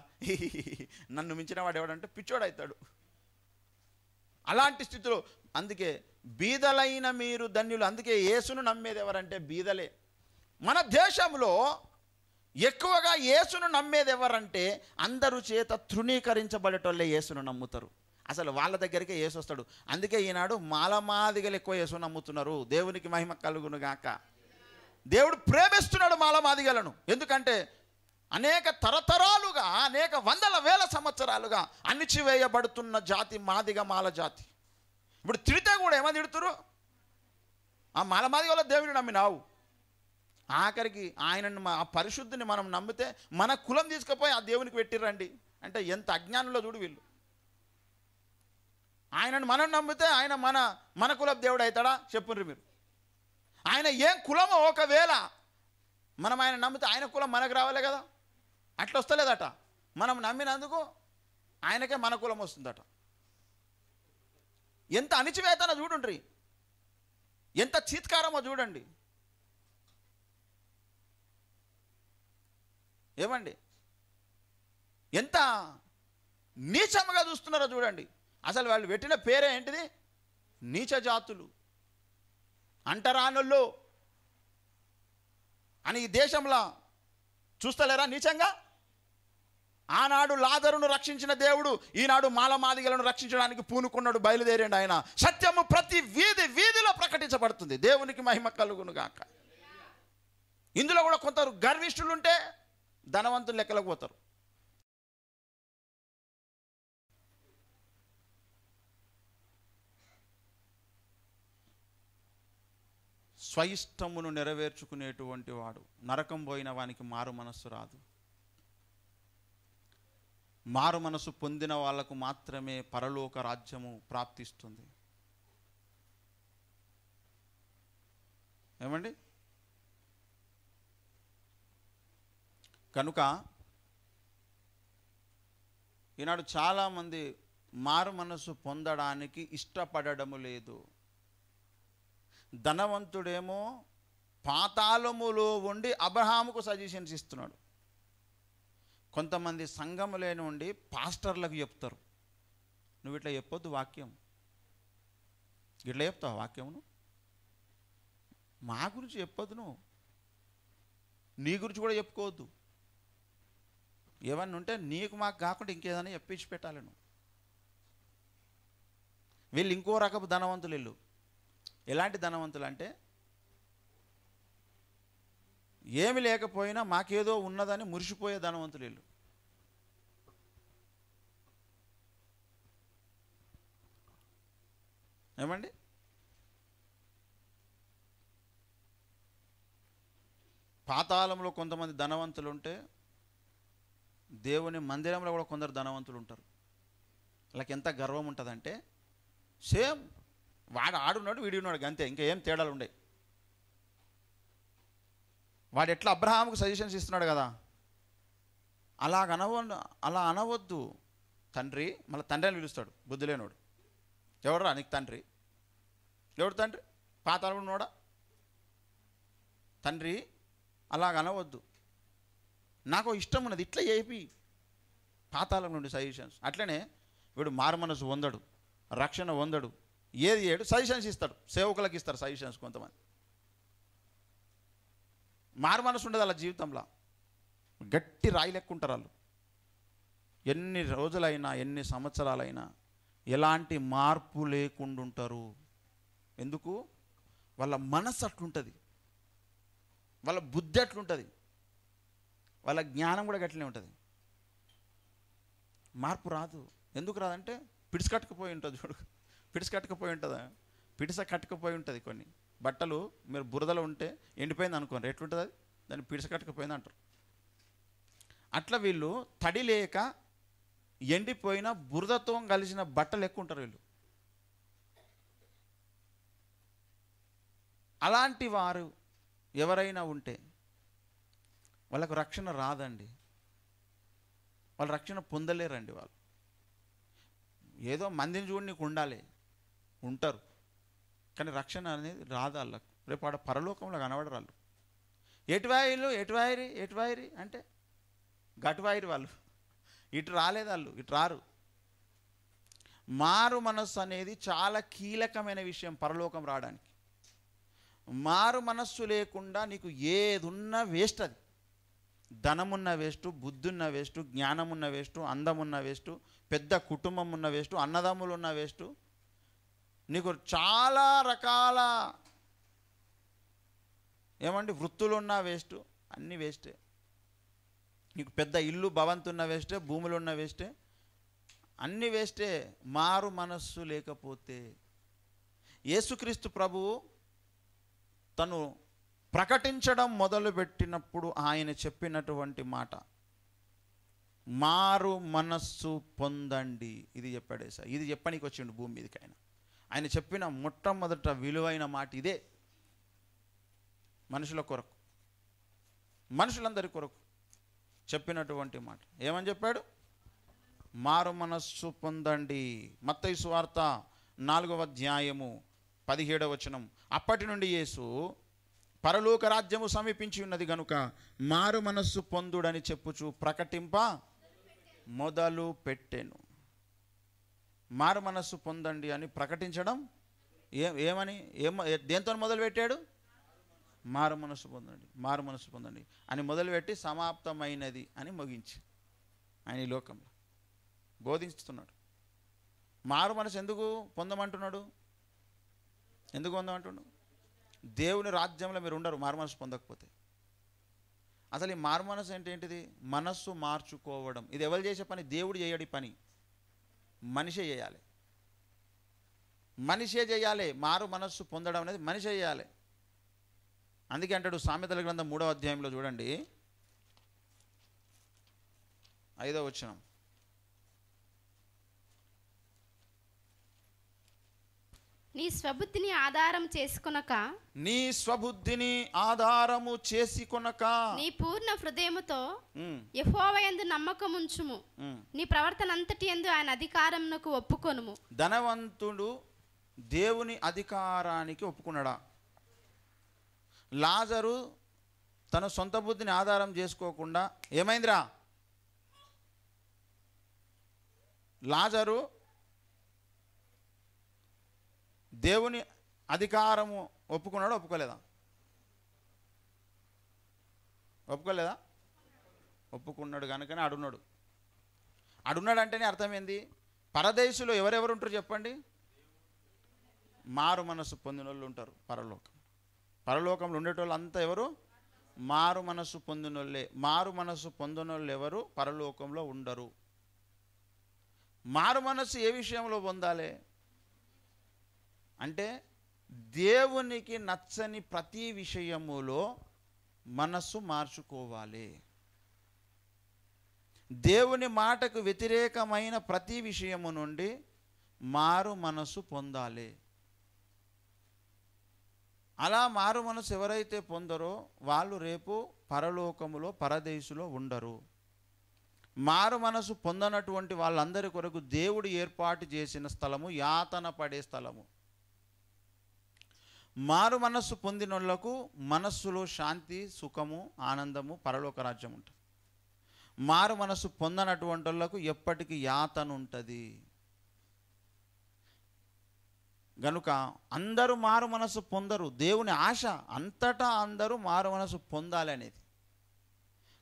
నన్ను మించిన వాడు ఎవడంటే పిచ్చోడు అవుతాడు. అలాంటి స్థితిలో అందుకే బీదలైన మీరు ధన్యులు. అందుకే యేసును నమ్మేది ఎవరంటే బీదలే. మన దేశంలో ఎక్కువగా యేసును నమ్మేది ఎవరంటే అందరూ చేత తృణీకరించబడేటోళ్ళే యేసును నమ్ముతారు. అసలు వాళ్ళ దగ్గరికే యేసు వస్తాడు. అందుకే ఈనాడు మాలమాదిగలు ఎక్కువ యేసును నమ్ముతున్నారు. దేవునికి మహిమ కలుగును గాక. దేవుడు ప్రేమిస్తున్నాడు మాలమాదిగలను. ఎందుకంటే అనేక తరతరాలుగా, అనేక వందల వేల సంవత్సరాలుగా అణిచివేయబడుతున్న జాతి మాదిగ, మాల జాతి. ఇప్పుడు తిడితే కూడా ఏమని తిడుతురు? ఆ మాలమాదిగలో దేవుని నమ్మినావు. ఆఖరికి ఆయనను, ఆ పరిశుద్ధిని మనం నమ్మితే మన కులం తీసుకుపోయి ఆ దేవునికి పెట్టిరండి అంటే ఎంత అజ్ఞానంలో చూడు వీళ్ళు. ఆయనను మనం నమ్మితే ఆయన మన కులం దేవుడు అవుతాడా? చెప్పుర్రి మీరు. ఆయన ఏం కులమో ఒకవేళ మనం ఆయన నమ్మితే ఆయన కులం మనకు రావాలి కదా. అట్లా వస్తలేదట. మనం నమ్మినందుకు ఆయనకే మన కులం వస్తుందట. ఎంత అణిచివేతనో చూడండి, ఎంత చీత్కారమో చూడండి. ఏమండి, ఎంత నీచముగా చూస్తున్నారో చూడండి. అసలు వాళ్ళు పెట్టిన పేరే ఏంటిది? నీచ జాతులు, అంటరానులు అని ఈ దేశంలో చూస్తలేరా నీచంగా? ఆనాడు లాజరును రక్షించిన దేవుడు ఈనాడు మాలమాదిగలను రక్షించడానికి పూనుకున్నాడు, బయలుదేరాడు ఆయన. సత్యము ప్రతి వీధిలో ప్రకటించబడుతుంది. దేవునికి మహిమ కలుగును గాక. ఇందులో కూడా కొందరు గర్విష్ఠులు ఉంటే ధనవంతులు లెక్కలకు పోతారు. స్వయిష్టమును నెరవేర్చుకునేటువంటి వాడు నరకం పోయిన వానికి మారు మనస్సు రాదు. మారు మనసు పొందిన వాళ్లకు మాత్రమే పరలోక రాజ్యము ప్రాప్తిస్తుంది. ఏమండి, కనుక ఈనాడు చాలామంది మారు మనసు పొందడానికి ఇష్టపడము లేదు. ధనవంతుడేమో పాతాళములో ఉండి అబ్రహాముకు సజెషన్స్ ఇస్తున్నాడు. కొంతమంది సంఘములేని ఉండి పాస్టర్లకు చెప్తారు, నువ్వు ఇట్లా చెప్పొద్దు వాక్యం. ఇట్లా చెప్తావు వాక్యమును, మా గురించి చెప్పొద్దు, నువ్వు నీ గురించి కూడా చెప్పుకోవద్దు. ఏమన్నా ఉంటే నీకు మాకు కాకుండా ఇంకేదైనా చెప్పించి పెట్టాలి నువ్వు. వీళ్ళు ఇంకో రకపు ధనవంతులు. వీళ్ళు ఎలాంటి ధనవంతులు అంటే ఏమి లేకపోయినా మాకేదో ఉన్నదని మురిసిపోయే ధనవంతులు వీళ్ళు. ఏమండి, పాతాళంలో కొంతమంది ధనవంతులు ఉంటే దేవుని మందిరంలో కూడా కొందరు ధనవంతులు ఉంటారు. వాళ్ళకి ఎంత గర్వం ఉంటుందంటే సేమ్ వాడు ఆడున్నాడు వీడి ఉన్నాడు అంతే, ఇంకా ఏం తేడాలు ఉండే. వాడు ఎట్లా అబ్రహాముకు సజెషన్స్ ఇస్తున్నాడు కదా, అలా అనవద్దు తండ్రి. మళ్ళీ తండ్రి అని పిలుస్తాడు బుద్ధి లేనోడు. ఎవడరా నీకు తండ్రి? ఎవడు తండ్రి? పాతాళంలో ఉన్నోడా? తండ్రి అలాగ అనవద్దు, నాకు ఇష్టం ఉన్నది ఇట్లా చేపి. పాతాళం నుండి సజెషన్స్. అట్లనే వీడు మారు మనసు పొందడు, రక్షణ పొందడు, ఏది చేయడు, సజెషన్స్ ఇస్తాడు. సేవకులకు ఇస్తారు సజెషన్స్. కొంతమంది మారు మనసు ఉండదు వాళ్ళ జీవితంలో, గట్టి రాయి లెక్కుంటారు వాళ్ళు. ఎన్ని రోజులైనా ఎన్ని సంవత్సరాలైనా ఎలాంటి మార్పు లేకుండా ఉంటారు. ఎందుకు? వాళ్ళ మనసు అట్లుంటుంది, వాళ్ళ బుద్ధి అట్లుంటుంది, వాళ్ళ జ్ఞానం కూడా గట్లనే ఉంటుంది. మార్పు రాదు. ఎందుకు రాదంటే పిడిసి కట్టుకుపోయి ఉంటుంది. చూడు, పిడిసి కట్టుకుపోయి ఉంటుందా? పిడిస కట్టుకుపోయి ఉంటుంది. కొన్ని బట్టలు మీరు బురదలో ఉంటే ఎండిపోయింది అనుకోండి, ఎట్లుంటుంది అది? దాన్ని పిడిస కట్టుకుపోయింది అంటారు. అట్లా వీళ్ళు తడి లేక ఎండిపోయిన బురదతో కలిసిన బట్టలు ఎక్కువ ఉంటారు వీళ్ళు. అలాంటి వారు ఎవరైనా ఉంటే వాళ్ళకు రక్షణ రాదండి. వాళ్ళు రక్షణ పొందలేరండి. వాళ్ళు ఏదో మందిని చూడనీకు ఉండాలి, ఉంటారు, కానీ రక్షణ అనేది రాదు వాళ్ళకు. రేపు ఆడ పరలోకంలో కనబడరాళ్ళు. ఎటువాయిలు ఎటువాయిరి అంటే గటువాయిరి వాళ్ళు, ఇటు రాలేదు వాళ్ళు, ఇటు రారు. మారు మనస్సు అనేది చాలా కీలకమైన విషయం పరలోకం రావడానికి. మారు మనస్సు లేకుండా నీకు ఏదున్నా వేస్ట్. అది ధనమున్న వేస్ట్, బుద్ధున్న వేస్ట్, జ్ఞానమున్న వేస్ట్, అందమున్న వేస్ట్, పెద్ద కుటుంబం ఉన్న వేస్ట్, అన్నదమ్ములు ఉన్న వేస్ట్, నీకు చాలా రకాల వృత్తులున్న వేస్ట్, అన్నీ వేస్టే. నీకు పెద్ద ఇల్లు భవంతున్న వేస్టే, భూములు ఉన్న వేస్టే, అన్నీ వేస్టే. మారు మనస్సు లేకపోతే యేసుక్రీస్తు ప్రభువు తను ప్రకటించడం మొదలుపెట్టినప్పుడు ఆయన చెప్పినటువంటి మాట, మారు మనస్సు పొందండి, ఇది చెప్పాడు. ఇది చెప్పడానికి వచ్చిండు భూమి మీదకి. ఆయన చెప్పిన మొట్టమొదట విలువైన మాట ఇదే. మనుషుల కొరకు, మనుషులందరి కొరకు చెప్పినటువంటి మాట. ఏమని చెప్పాడు? మారు మనస్సు పొందండి. మత్తయి సువార్త 4వ అధ్యాయము 17వ వచనం. అప్పటి నుండి యేసు పరలోక రాజ్యము సమీపించి ఉన్నది గనుక మారు మనస్సు పొందుడని చెప్పుచు ప్రకటింప మొదలు పెట్టెను. మారు మనస్సు పొందండి అని ప్రకటించడం దేంతో మొదలు పెట్టాడు? మారు మనస్సు పొందండి, మారు మనస్సు పొందండి అని మొదలుపెట్టి సమాప్తమైనది అని ముగించి ఆయన ఈ లోకంలో బోధిస్తున్నాడు. మారు మనసు ఎందుకు పొందమంటున్నాడు? ఎందుకు పొందమంటున్నాడు? దేవుని రాజ్యంలో మీరు ఉండరు మారు మనసు పొందకపోతే. అసలు ఈ మారు మనసు అంటే ఏంటిది? మనస్సు మార్చుకోవడం. ఇది ఎవరు చేసే పని? దేవుడు చేయడి పని, మనిషే చేయాలి. మనిషే చేయాలి. మారు మనస్సు పొందడం అనేది మనిషే చేయాలి. అందుకే అంటాడు సామెతల గ్రంథం 3వ అధ్యాయంలో చూడండి 5వ వచనం. నీ స్వబుద్ధిని ఆధారం చేసుకొనక, నీ స్వబుద్ధిని ఆధారము చేసుకొనక, నీ పూర్ణ హృదయముతో యెహోవా యందు నమ్మకముంచుము, నీ ప్రవర్తన అంతటి యందు ఆయన అధికారమునకు ఒప్పుకొనుము. ధనవంతుడు దేవుని అధికారానికి ఒప్పుకున్నాడా? లాజరు తన సొంత బుద్ధిని ఆధారం చేసుకోకుండా ఏమైందిరా? లాజరు దేవుని అధికారము ఒప్పుకున్నాడు, ఒప్పుకోలేదా? ఒప్పుకోలేదా? ఒప్పుకున్నాడు కనుకనే అడున్నాడు. అడున్నాడు అంటేనే అర్థం ఏంది? పరదేశులో ఎవరెవరు ఉంటారు చెప్పండి? మారు మనసు పొందిన వాళ్ళు ఉంటారు పరలోకంలో ఉండేటోళ్ళు అంతా ఎవరు? మారు మనసు పొందినోళ్ళే. మారు మనసు పొందినోళ్ళు ఎవరు పరలోకంలో ఉండరు. మారు మనసు ఏ విషయంలో పొందాలి అంటే దేవునికి నచ్చని ప్రతి విషయములో మనస్సు మార్చుకోవాలి. దేవుని మాటకు వ్యతిరేకమైన ప్రతి విషయము నుండి మారు మనస్సు పొందాలి. అలా మారు మనసు ఎవరైతే పొందరో వాళ్ళు రేపు పరలోకములో పరదేశులో ఉండరు. మారు మనసు పొందనటువంటి వాళ్ళందరి కొరకు దేవుడు ఏర్పాటు చేసిన స్థలము యాతన పడే స్థలము. మారు మనస్సు పొందినోళ్లకు మనస్సులో శాంతి, సుఖము, ఆనందము, పరలోక రాజ్యం ఉంటుంది. మారు మనస్సు పొందనటువంటి వాళ్ళకు ఎప్పటికీ యాతన ఉంటుంది. గనుక అందరూ మారు మనసు పొందరు. దేవుని ఆశ అంతటా అందరూ మారు మనసు పొందాలి అనేది.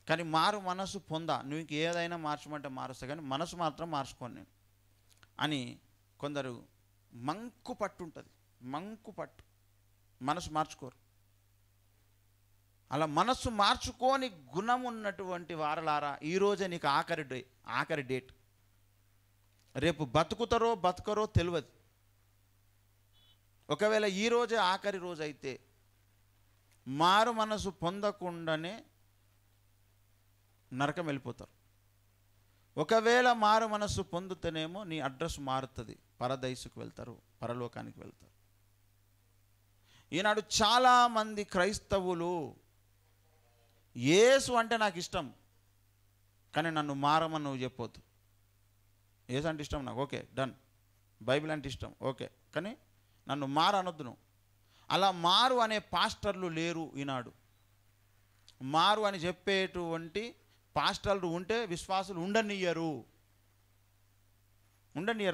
కానీ మారు మనసు నువ్వు ఇంక ఏదైనా మార్చమంటే మారుస్తా, కానీ మనసు మాత్రం మార్చుకోను నేను అని కొందరు మంకు పట్టు ఉంటుంది. మంకు పట్టు మనసు మార్చుకోరు. అలా మనస్సు మార్చుకోని గుణం ఉన్నటువంటి వారలారా, ఈరోజే నీకు ఆఖరి డేట్. రేపు బతుకరో తెలియదు. ఒకవేళ ఈరోజే ఆఖరి రోజు అయితే మారు మనసు పొందకుండానే నరకం వెళ్ళిపోతారు. ఒకవేళ మారు మనసు పొందుతేనేమో నీ అడ్రస్ మారుతుంది, పరదైసుకు వెళ్తారు, పరలోకానికి వెళ్తారు. ఈనాడు చాలామంది క్రైస్తవులు యేసు అంటే నాకు ఇష్టం కానీ నన్ను మారమని నువ్వు చెప్పొద్దు. యేసు అంటే ఇష్టం నాకు, ఓకే డన్. బైబిల్ అంటే ఇష్టం, ఓకే, కానీ నన్ను మారనొద్దు నువ్వు. అలా మారు అనే పాస్టర్లు లేరు ఈనాడు. మారు అని చెప్పేటువంటి పాస్టర్లు ఉంటే విశ్వాసులు ఉండనియ్యరు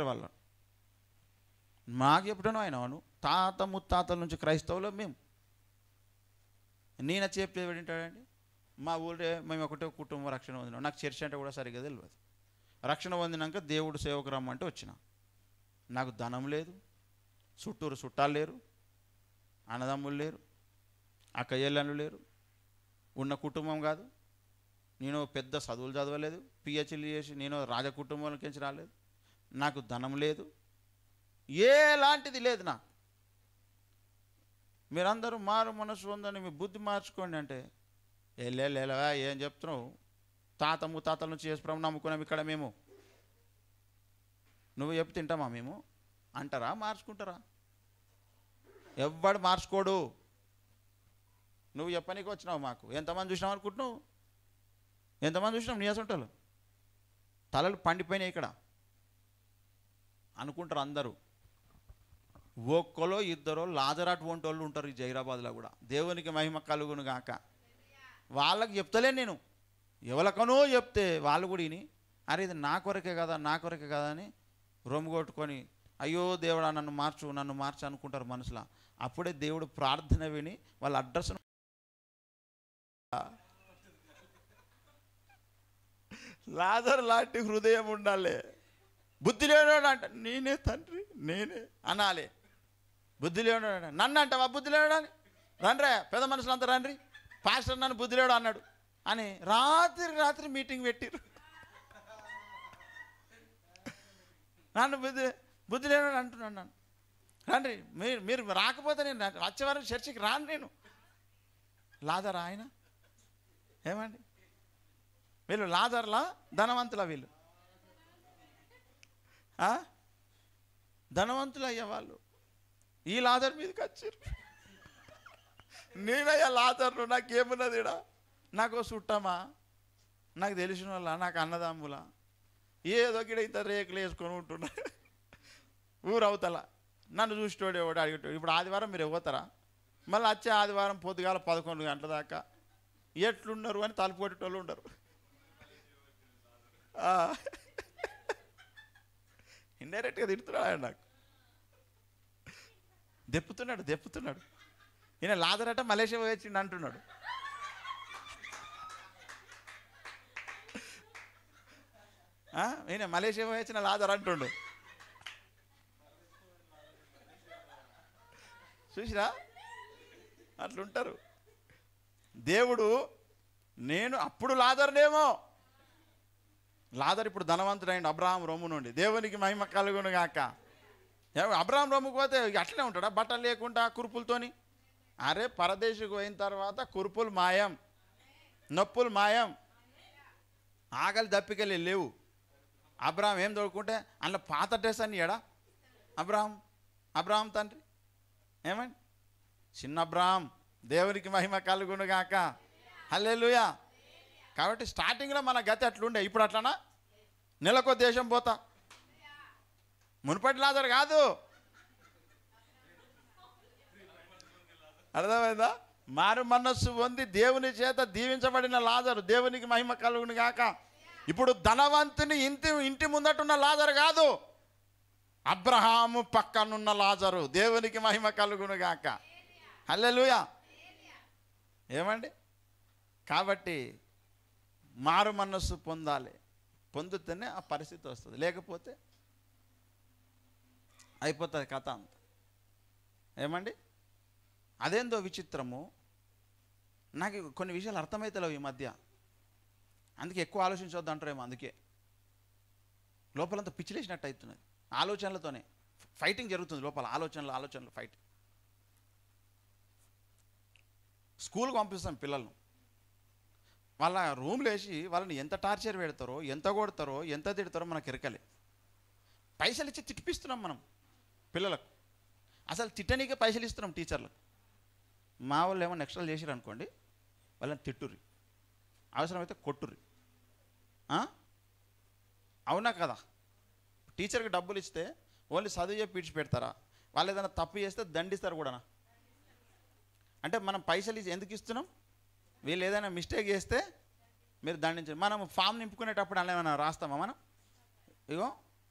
వాళ్ళు. మాకు చెప్పడం ఆయన తాత ముత్తాతల నుంచి క్రైస్తవులు మేము. నేను చెప్తే ఏంటాడండి, మా ఊళ్ళో మేము ఒకటే కుటుంబం రక్షణ పొందినాం. నాకు చర్చ్ అంటే కూడా సరిగ్గా తెలియదు. రక్షణ పొందినాక దేవుడు సేవకు రమ్మంటే వచ్చిన. నాకు ధనం లేదు, చుట్టూరు చుట్టాలు లేరు, అన్నదమ్ములు లేరు, అక్కయ్యలు లేరు, ఉన్న కుటుంబం కాదు. నేను పెద్ద చదువులు చదవలేదు, పిహెచ్డీ చేసి నేను రాజ కుటుంబంలోకి రాలేదు. నాకు ధనం లేదు, ఏలాంటిది లేదు నాకు. మీరందరూ మారు మనసు ఉందని మీ బుద్ధి మార్చుకోండి అంటే లేవా ఏం చెప్తున్నావు, తాత ముత్తాతల నుంచి చేసుకున్నాం నమ్ముకున్నాం ఇక్కడ మేము, నువ్వు చెప్పి తింటామా మేము అంటారా? మార్చుకుంటారా? ఎవ్వడు మార్చుకోడు. నువ్వు చెప్పనీకి వచ్చినావు మాకు. ఎంతమంది చూసినావు అనుకుంటున్నావు? ఎంతమంది చూసినావు? నీ అసంటోళ్ళు తలలు పండిపోయినాయి ఇక్కడ అనుకుంటారు అందరూ. ఒక్కలో ఇద్దరో లాజరాట్ వంటి వాళ్ళు ఉంటారు ఈ జైరాబాద్లో కూడా. దేవునికి మహిమ కలుగును గాక. వాళ్ళకి చెప్తలే నేను, ఎవరికనో చెప్తే వాళ్ళు కూడా విని అరే ఇది నా కొరకే కదా అని రొమ్ము కొట్టుకొని అయ్యో దేవుడా నన్ను మార్చు అనుకుంటారు మనసులో. అప్పుడే దేవుడు ప్రార్థన విని వాళ్ళ అడ్రస్ లాజర్ లాంటి హృదయం ఉండాలి. బుద్ధి లేనాడు అంట, నేనే తండ్రి నేనే అనాలి. బుద్ధి లేనాడు నన్ను అంటావా బుద్ధి లేనాడని? రండ్రే పెద్ద మనుషులంతా రండి, పాస్టర్ నన్ను బుద్ధి లేడు అన్నాడు అని రాత్రి మీటింగ్ పెట్టిరు. నన్ను బుద్ధి లేనాడు అంటున్నాను. నన్ను రండి, మీరు రాకపోతే నేను వచ్చేవారం చర్చికి రాను నేను. లాజర్ ఆయన ఏమండి, వీళ్ళు లాజర్లా ధనవంతుల, వీళ్ళు ధనవంతులు అయ్యా వాళ్ళు. ఈ లాజర్ మీదకి వచ్చారు. నేనయ్యా లాజర్ను, నాకేమున్నది ఇడా? నాకు చుట్టమా, నాకు తెలిసిన వాళ్ళ, నాకు అన్నదమ్ములా, ఏదో గిడ ఇంత రేకులు వేసుకొని ఉంటున్నా ఊరవుతల. నన్ను చూసేటోడు ఎవడు అడిగేటోడు. ఇప్పుడు ఆదివారం మీరు ఇవ్వతారా? మళ్ళీ వచ్చే ఆదివారం పొద్దుగాల 11 గంటల దాకా ఎట్లున్నారు అని తలుపు కొట్టేటోళ్ళు ఉండరు. ఇండైరెక్ట్గా తిడుతున్నాడు నాకు. దెప్పుతున్నాడు. ఈయన లాజరట మలేషియా వచ్చిండు అంటున్నాడు. ఈయన మలేషియా వచ్చిన లాజర్ అంటుండు. చూసిరా అట్లుంటారు. దేవుడు నేను అప్పుడు లాజర్నేమో, లాజర్ ఇప్పుడు ధనవంతుడైండు అబ్రహాం రొమ్ము నుండి. దేవునికి మహిమ కలుగును గాక. అబ్రహాం రొమ్ముకు పోతే అట్లనే ఉంటాడా బట్టలు లేకుండా కురుపులతోని? అరే పరదేశకు పోయిన తర్వాత కురుపులు మాయం, నొప్పులు మాయం, ఆకలి దప్పికెళ్ళి లేవు. అబ్రహాం ఏం తోడుకుంటే అందులో పాత డ్రెస్ అని ఎడా అబ్రహాం తండ్రి ఏమండి చిన్న అబ్రహాం. దేవునికి మహిమ కలుగును గాక. హల్లెలూయా. కాబట్టి స్టార్టింగ్లో మన గతి అట్లుండే, ఇప్పుడు అట్లనా? నెలకో దేశం పోతా, మునుపటి లాజర్ కాదు. అర్థమైందా? మారు మనస్సు పొంది దేవుని చేత దీవించబడిన లాజరు. దేవునికి మహిమ కలుగును గాక. ఇప్పుడు ధనవంతుని ఇంటి ముందటున్న లాజరు కాదు, అబ్రహాము పక్కనున్న లాజరు. దేవునికి మహిమ కలుగును గాక. హల్లెలూయా. ఏమండి? కాబట్టి మారు మనస్సు పొందాలి. పొందితేనే ఆ పరిస్థితి వస్తుంది, లేకపోతే అయిపోతుంది కథ అంత. ఏమండి? అదేందో విచిత్రము. నాకు కొన్ని విషయాలు అర్థమవుతలేవు ఈ మధ్య. అందుకే ఎక్కువ ఆలోచించవద్దు అంటారేమో. అందుకే లోపలంతా పిచ్చిలేసినట్టు అవుతున్నది. ఆలోచనలతోనే ఫైటింగ్ జరుగుతుంది లోపల. ఆలోచనలు ఫైట్. స్కూల్కి పంపిస్తాం పిల్లలను, వాళ్ళ రూమ్లో వేసి వాళ్ళని ఎంత టార్చర్ పెడతారో, ఎంత కొడతారో, ఎంత తిడతారో మనకు ఎరకలే. పైసలు ఇచ్చి తిట్టిపిస్తున్నాం మనం పిల్లలకు. అసలు తిట్టనీకే పైసలు ఇస్తున్నాం టీచర్లకు. మా వాళ్ళు ఏమన్నా ఎక్స్ట్రాలు చేసిరు అనుకోండి, వాళ్ళని తిట్టుర్రి, అవసరమైతే కొట్టుర్రి. అవునా కదా? టీచర్కి డబ్బులు ఇస్తే ఓన్లీ చదువు చెప్పి విడిచిపెడతారా? వాళ్ళు ఏదైనా తప్పు చేస్తే దండిస్తారు కూడానా? అంటే మనం పైసలు ఎందుకు ఇస్తున్నాం? వీళ్ళు ఏదైనా మిస్టేక్ చేస్తే మీరు దండించండి. మనం ఫామ్ నింపుకునేటప్పుడు అలా ఏమైనా రాస్తామా మనం? ఇగో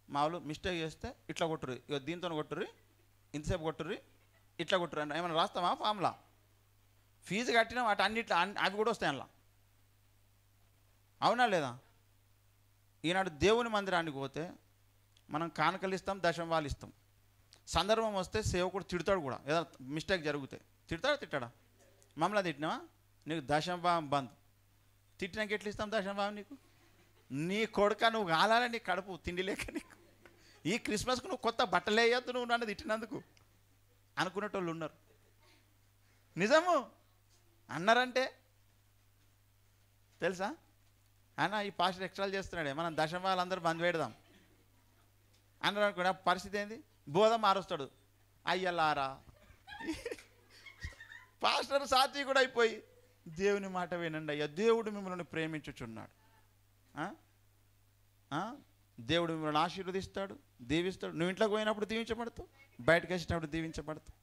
మామూలు మిస్టేక్ చేస్తే ఇట్లా కొట్టుర్రి, ఇగో దీంతో కొట్టుర్రి, ఇంతసేపు కొట్టుర్రి, ఇట్లా కొట్టుర్రి అని ఏమైనా రాస్తామా ఫామ్లా? ఫీజు కట్టినా వాటి అన్నిట్లో అవి కూడా వస్తాయి అలా. అవునా లేదా? ఈనాడు దేవుని మందిరానికి పోతే మనం కానుకలు ఇస్తాం, దశంవాలు ఇస్తాం. సందర్భం వస్తే సేవకుడు తిడతాడు కూడా, ఏదో మిస్టేక్ జరిగితే. తిట్టాడా? మమ్మల్ని తిట్టినావా? నీకు దశంభావం బంద్. తిట్టినాక ఎట్లా ఇస్తాం దశంభావం నీకు? నీ కొడుక నువ్వు కాలాలని నీ కడుపు తిండి లేక నీకు. ఈ క్రిస్మస్కు నువ్వు కొత్త బట్టలు వేయద్దు నువ్వు నన్ను తిట్టినందుకు అనుకునేటోళ్ళు ఉన్నారు. నిజము అన్నారంటే తెలుసా? అన్న ఈ పాస్టర్ ఎక్స్ట్రాలు చేస్తున్నాడే, మనం దశంభావాలు అందరూ బంద్ పెడదాం అన్నారు అనుకోండి. ఆ పరిస్థితి ఏంది? బోధ మారుస్తాడు. అయ్యలారా పాస్టర్ సాక్షి కూడా అయిపోయి, దేవుని మాట వినండి అయ్యా, దేవుడు మిమ్మల్ని ప్రేమించుచున్నాడు, దేవుడు మిమ్మల్ని ఆశీర్వదిస్తాడు, దీవిస్తాడు. నువ్వు ఇంట్లోకి పోయినప్పుడు దీవించబడతావు, బయటకు వచ్చినప్పుడు దీవించబడతావు.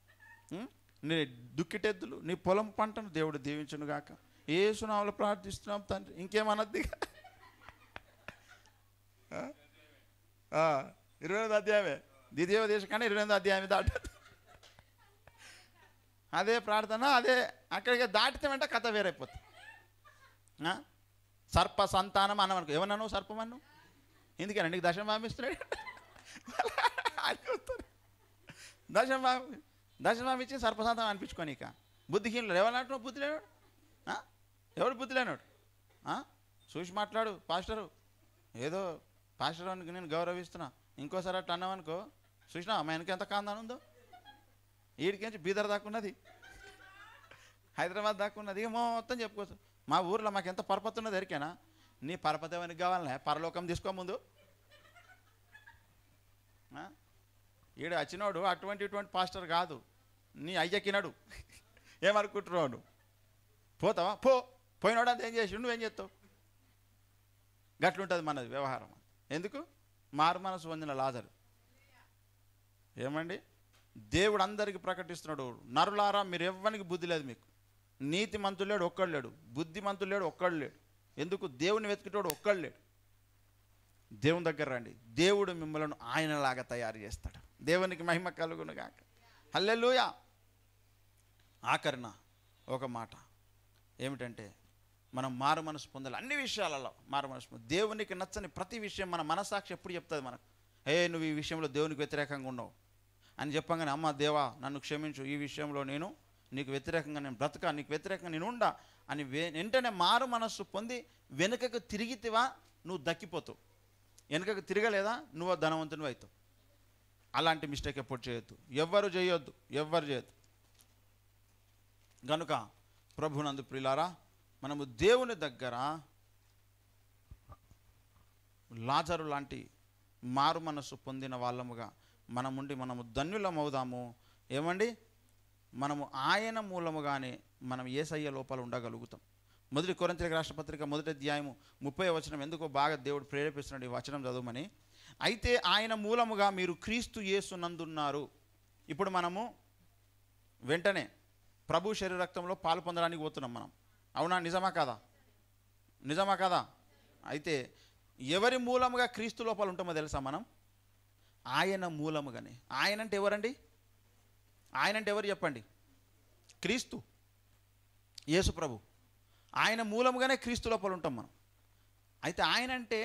నీ దుక్కిటెద్దులు, నీ పొలం పంటను దేవుడు దీవించును గాక. యేసునామములో ప్రార్థిస్తున్నాం తండ్రి. ఇంకేమన్నది? 28వ అధ్యాయమే, ద్వితీయోపదేశం కానీ 28వ అధ్యాయం దాటదు. అదే ప్రార్థన, అదే అక్కడికి దాటితే వెంట కథ వేరైపోతుంది. సర్ప సంతానం అన్నమనుకో, ఏమన్నాను సర్పమన్ను? ఎందుకన్నా నీకు దశంభావం ఇస్తున్నాడు? దశంభావం ఇచ్చి సర్పసంతానం అనిపించుకోని. ఇక బుద్ధిహీనులు ఎవరు? బుద్ధి లేనాడు. ఎవడు బుద్ధి లేనాడు? చూసి మాట్లాడు పాస్టరు, ఏదో పాస్టర్ అని నేను గౌరవిస్తున్నా, ఇంకోసారి అట్లా అన్నామనుకో, చూసినా మా వెనక ఎంత కాందాను ఉందో. వీడికించి బీదర్ దాక్కున్నది, హైదరాబాద్ దాక్కున్నది, ఇక మొత్తం చెప్పుకోవచ్చు. మా ఊర్లో మాకు ఎంత పరపతి ఉన్నది ఎరికేనా? నీ పరపతి ఎవరికి కావాలనే? పరలోకం తీసుకో ముందు. ఈడు వచ్చినోడు ఇటువంటి పాస్టర్ కాదు, నీ అయ్యకినడు. ఏమనుకుంటున్నావు నువ్వు? పోతావా? పోయినోడు అంత ఏం చేసి నువ్వేం చేస్తావు? గట్లుంటుంది మనది వ్యవహారం. ఎందుకు? మారు మనసు పొందిన లాజరు. ఏమండి, దేవుడు అందరికీ ప్రకటిస్తున్నాడు, నరులారా మీరు ఎవ్వరికి బుద్ధి లేదు, మీకు నీతి మంతులు లేడు ఒక్కడు లేడు, బుద్ధిమంతులు లేడు ఒక్కడు లేడు. ఎందుకు? దేవుని వెతికేటోడు ఒక్కడు లేడు. దేవుని దగ్గర రండి, దేవుడు మిమ్మల్ని ఆయనలాగా తయారు చేస్తాడు. దేవునికి మహిమ కలుగును గాక. హల్లెలూయా. ఆఖరిన ఒక మాట ఏమిటంటే, మనం మారు మనసు పొందాలి. అన్ని విషయాలలో మారు మనసు పొందాలి. దేవునికి నచ్చని ప్రతి విషయం మన మనసాక్షి ఎప్పుడు చెప్తుంది మనకు, నువ్వు ఈ విషయంలో దేవునికి వ్యతిరేకంగా ఉన్నావు అని చెప్పగానే, అమ్మ దేవా నన్ను క్షమించు, ఈ విషయంలో నేను నీకు వ్యతిరేకంగా నేను బ్రతక, నీకు వ్యతిరేకంగా నేను ఉండా అని వెంటనే మారు మనస్సు పొంది వెనుకకు తిరిగితివా నువ్వు దక్కిపోతావు. వెనుకకు తిరగలేదా నువ్వు ధనవంతుని అవుతావు. అలాంటి మిస్టేక్ ఎప్పుడు చేయొద్దు, ఎవ్వరు చేయొద్దు. గనుక ప్రభునందు ప్రియులారా, మనము దేవుని దగ్గర లాజరు లాంటి మారు మనస్సు పొందిన వాళ్ళముగా మనము ధన్యులమవుదాము. ఏమండి, మనము ఆయన మూలముగానే మనం యేసయ్య లోపల ఉండగలుగుతాం. 1 కొరింథీయులకు రాసిన పత్రిక 1వ అధ్యాయము 30వ వచనం ఎందుకో బాగా దేవుడు ప్రేరేపిస్తున్నాడు ఈ వచనం చదవమని. అయితే ఆయన మూలముగా మీరు క్రీస్తు యేసు నందున్నారు. ఇప్పుడు మనము వెంటనే ప్రభు శరీర రక్తంలో పాలు పొందడానికి పోతున్నాం మనం. అవునా? నిజమా కాదా? అయితే ఎవరి మూలముగా క్రీస్తు లోపల ఉంటామో తెలుసా మనం? ఆయన మూలముగానే. ఆయన అంటే ఎవరండి? ఆయన అంటే ఎవరు చెప్పండి? క్రీస్తు, యేసు ప్రభు. ఆయన మూలముగానే క్రీస్తు లోపల ఉంటాం మనం. అయితే ఆయన అంటే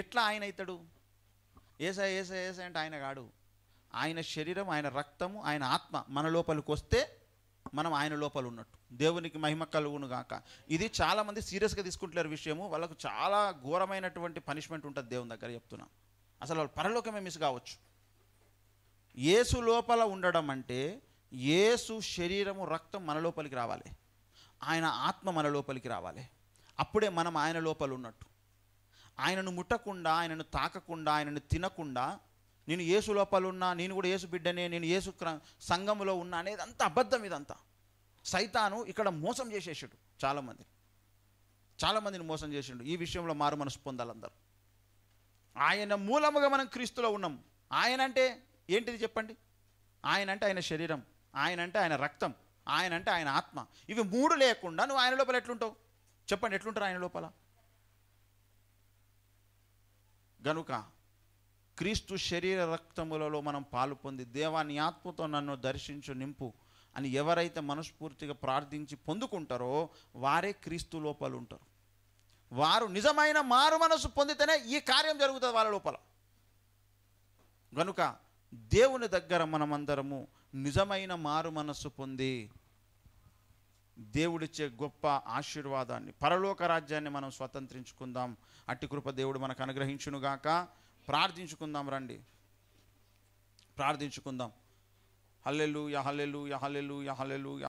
ఎట్లా ఆయన అవుతాడు? ఏసై అంటే ఆయన కాడు. ఆయన శరీరం, ఆయన రక్తము, ఆయన ఆత్మ మన లోపలికి వస్తే మనం ఆయన లోపల ఉన్నట్టు. దేవునికి మహిమ కలుగును గాక. ఇది చాలామంది సీరియస్గా తీసుకుంటున్నారు విషయము. వాళ్ళకు చాలా ఘోరమైనటువంటి పనిష్మెంట్ ఉంటుంది దేవుని దగ్గర, చెప్తున్నా. అసలు వాళ్ళు పరలోకమే మిస్ కావచ్చు. యేసు లోపల ఉండడం అంటే యేసు శరీరము, రక్తం మన లోపలికి రావాలి, ఆయన ఆత్మ మన లోపలికి రావాలి. అప్పుడే మనం ఆయన లోపల ఉన్నట్టు. ఆయనను ముట్టకుండా, ఆయనను తాకకుండా, ఆయనను తినకుండా, నేను యేసు లోపల ఉన్నా, నేను కూడా యేసు బిడ్డనే, నేను యేసు సంఘములో ఉన్నా అనేది అంత అబద్ధం. ఇదంతా సైతాను ఇక్కడ మోసం చేసేసాడు. చాలామందిని మోసం చేసిండు. ఈ విషయంలో మారు మనసు పొందాలందరూ. ఆయన మూలముగా మనం క్రీస్తులో ఉన్నాం. ఆయన అంటే ఏంటిది చెప్పండి? ఆయన అంటే ఆయన శరీరం, ఆయన అంటే ఆయన రక్తం, ఆయన అంటే ఆయన ఆత్మ. ఇవి మూడు లేకుండా నువ్వు ఆయన లోపల ఎట్లుంటావు చెప్పండి? ఎట్లుంటారు ఆయన లోపల? గనుక క్రీస్తు శరీర రక్తములలో మనం పాలు పొంది దేవాని ఆత్మతో నన్ను దర్శించు నింపు అని ఎవరైతే మనస్ఫూర్తిగా ప్రార్థించి పొందుకుంటారో వారే క్రీస్తు లోపల ఉంటారు. వారు నిజమైన మారు మనసు పొందితేనే ఈ కార్యం జరుగుతుంది వాళ్ళ లోపల. గనుక దేవుని దగ్గర మనమందరము నిజమైన మారు మనస్సు పొంది దేవుడిచ్చే గొప్ప ఆశీర్వాదాన్ని, పరలోక రాజ్యాన్ని మనం స్వతంత్రించుకుందాం. అట్టి కృప దేవుడు మనకు అనుగ్రహించునుగాక. ప్రార్థించుకుందాం, రండి ప్రార్థించుకుందాం. హల్లెలూయా, హల్లెలూయా, హల్లెలూయా, హల్లెలూయా.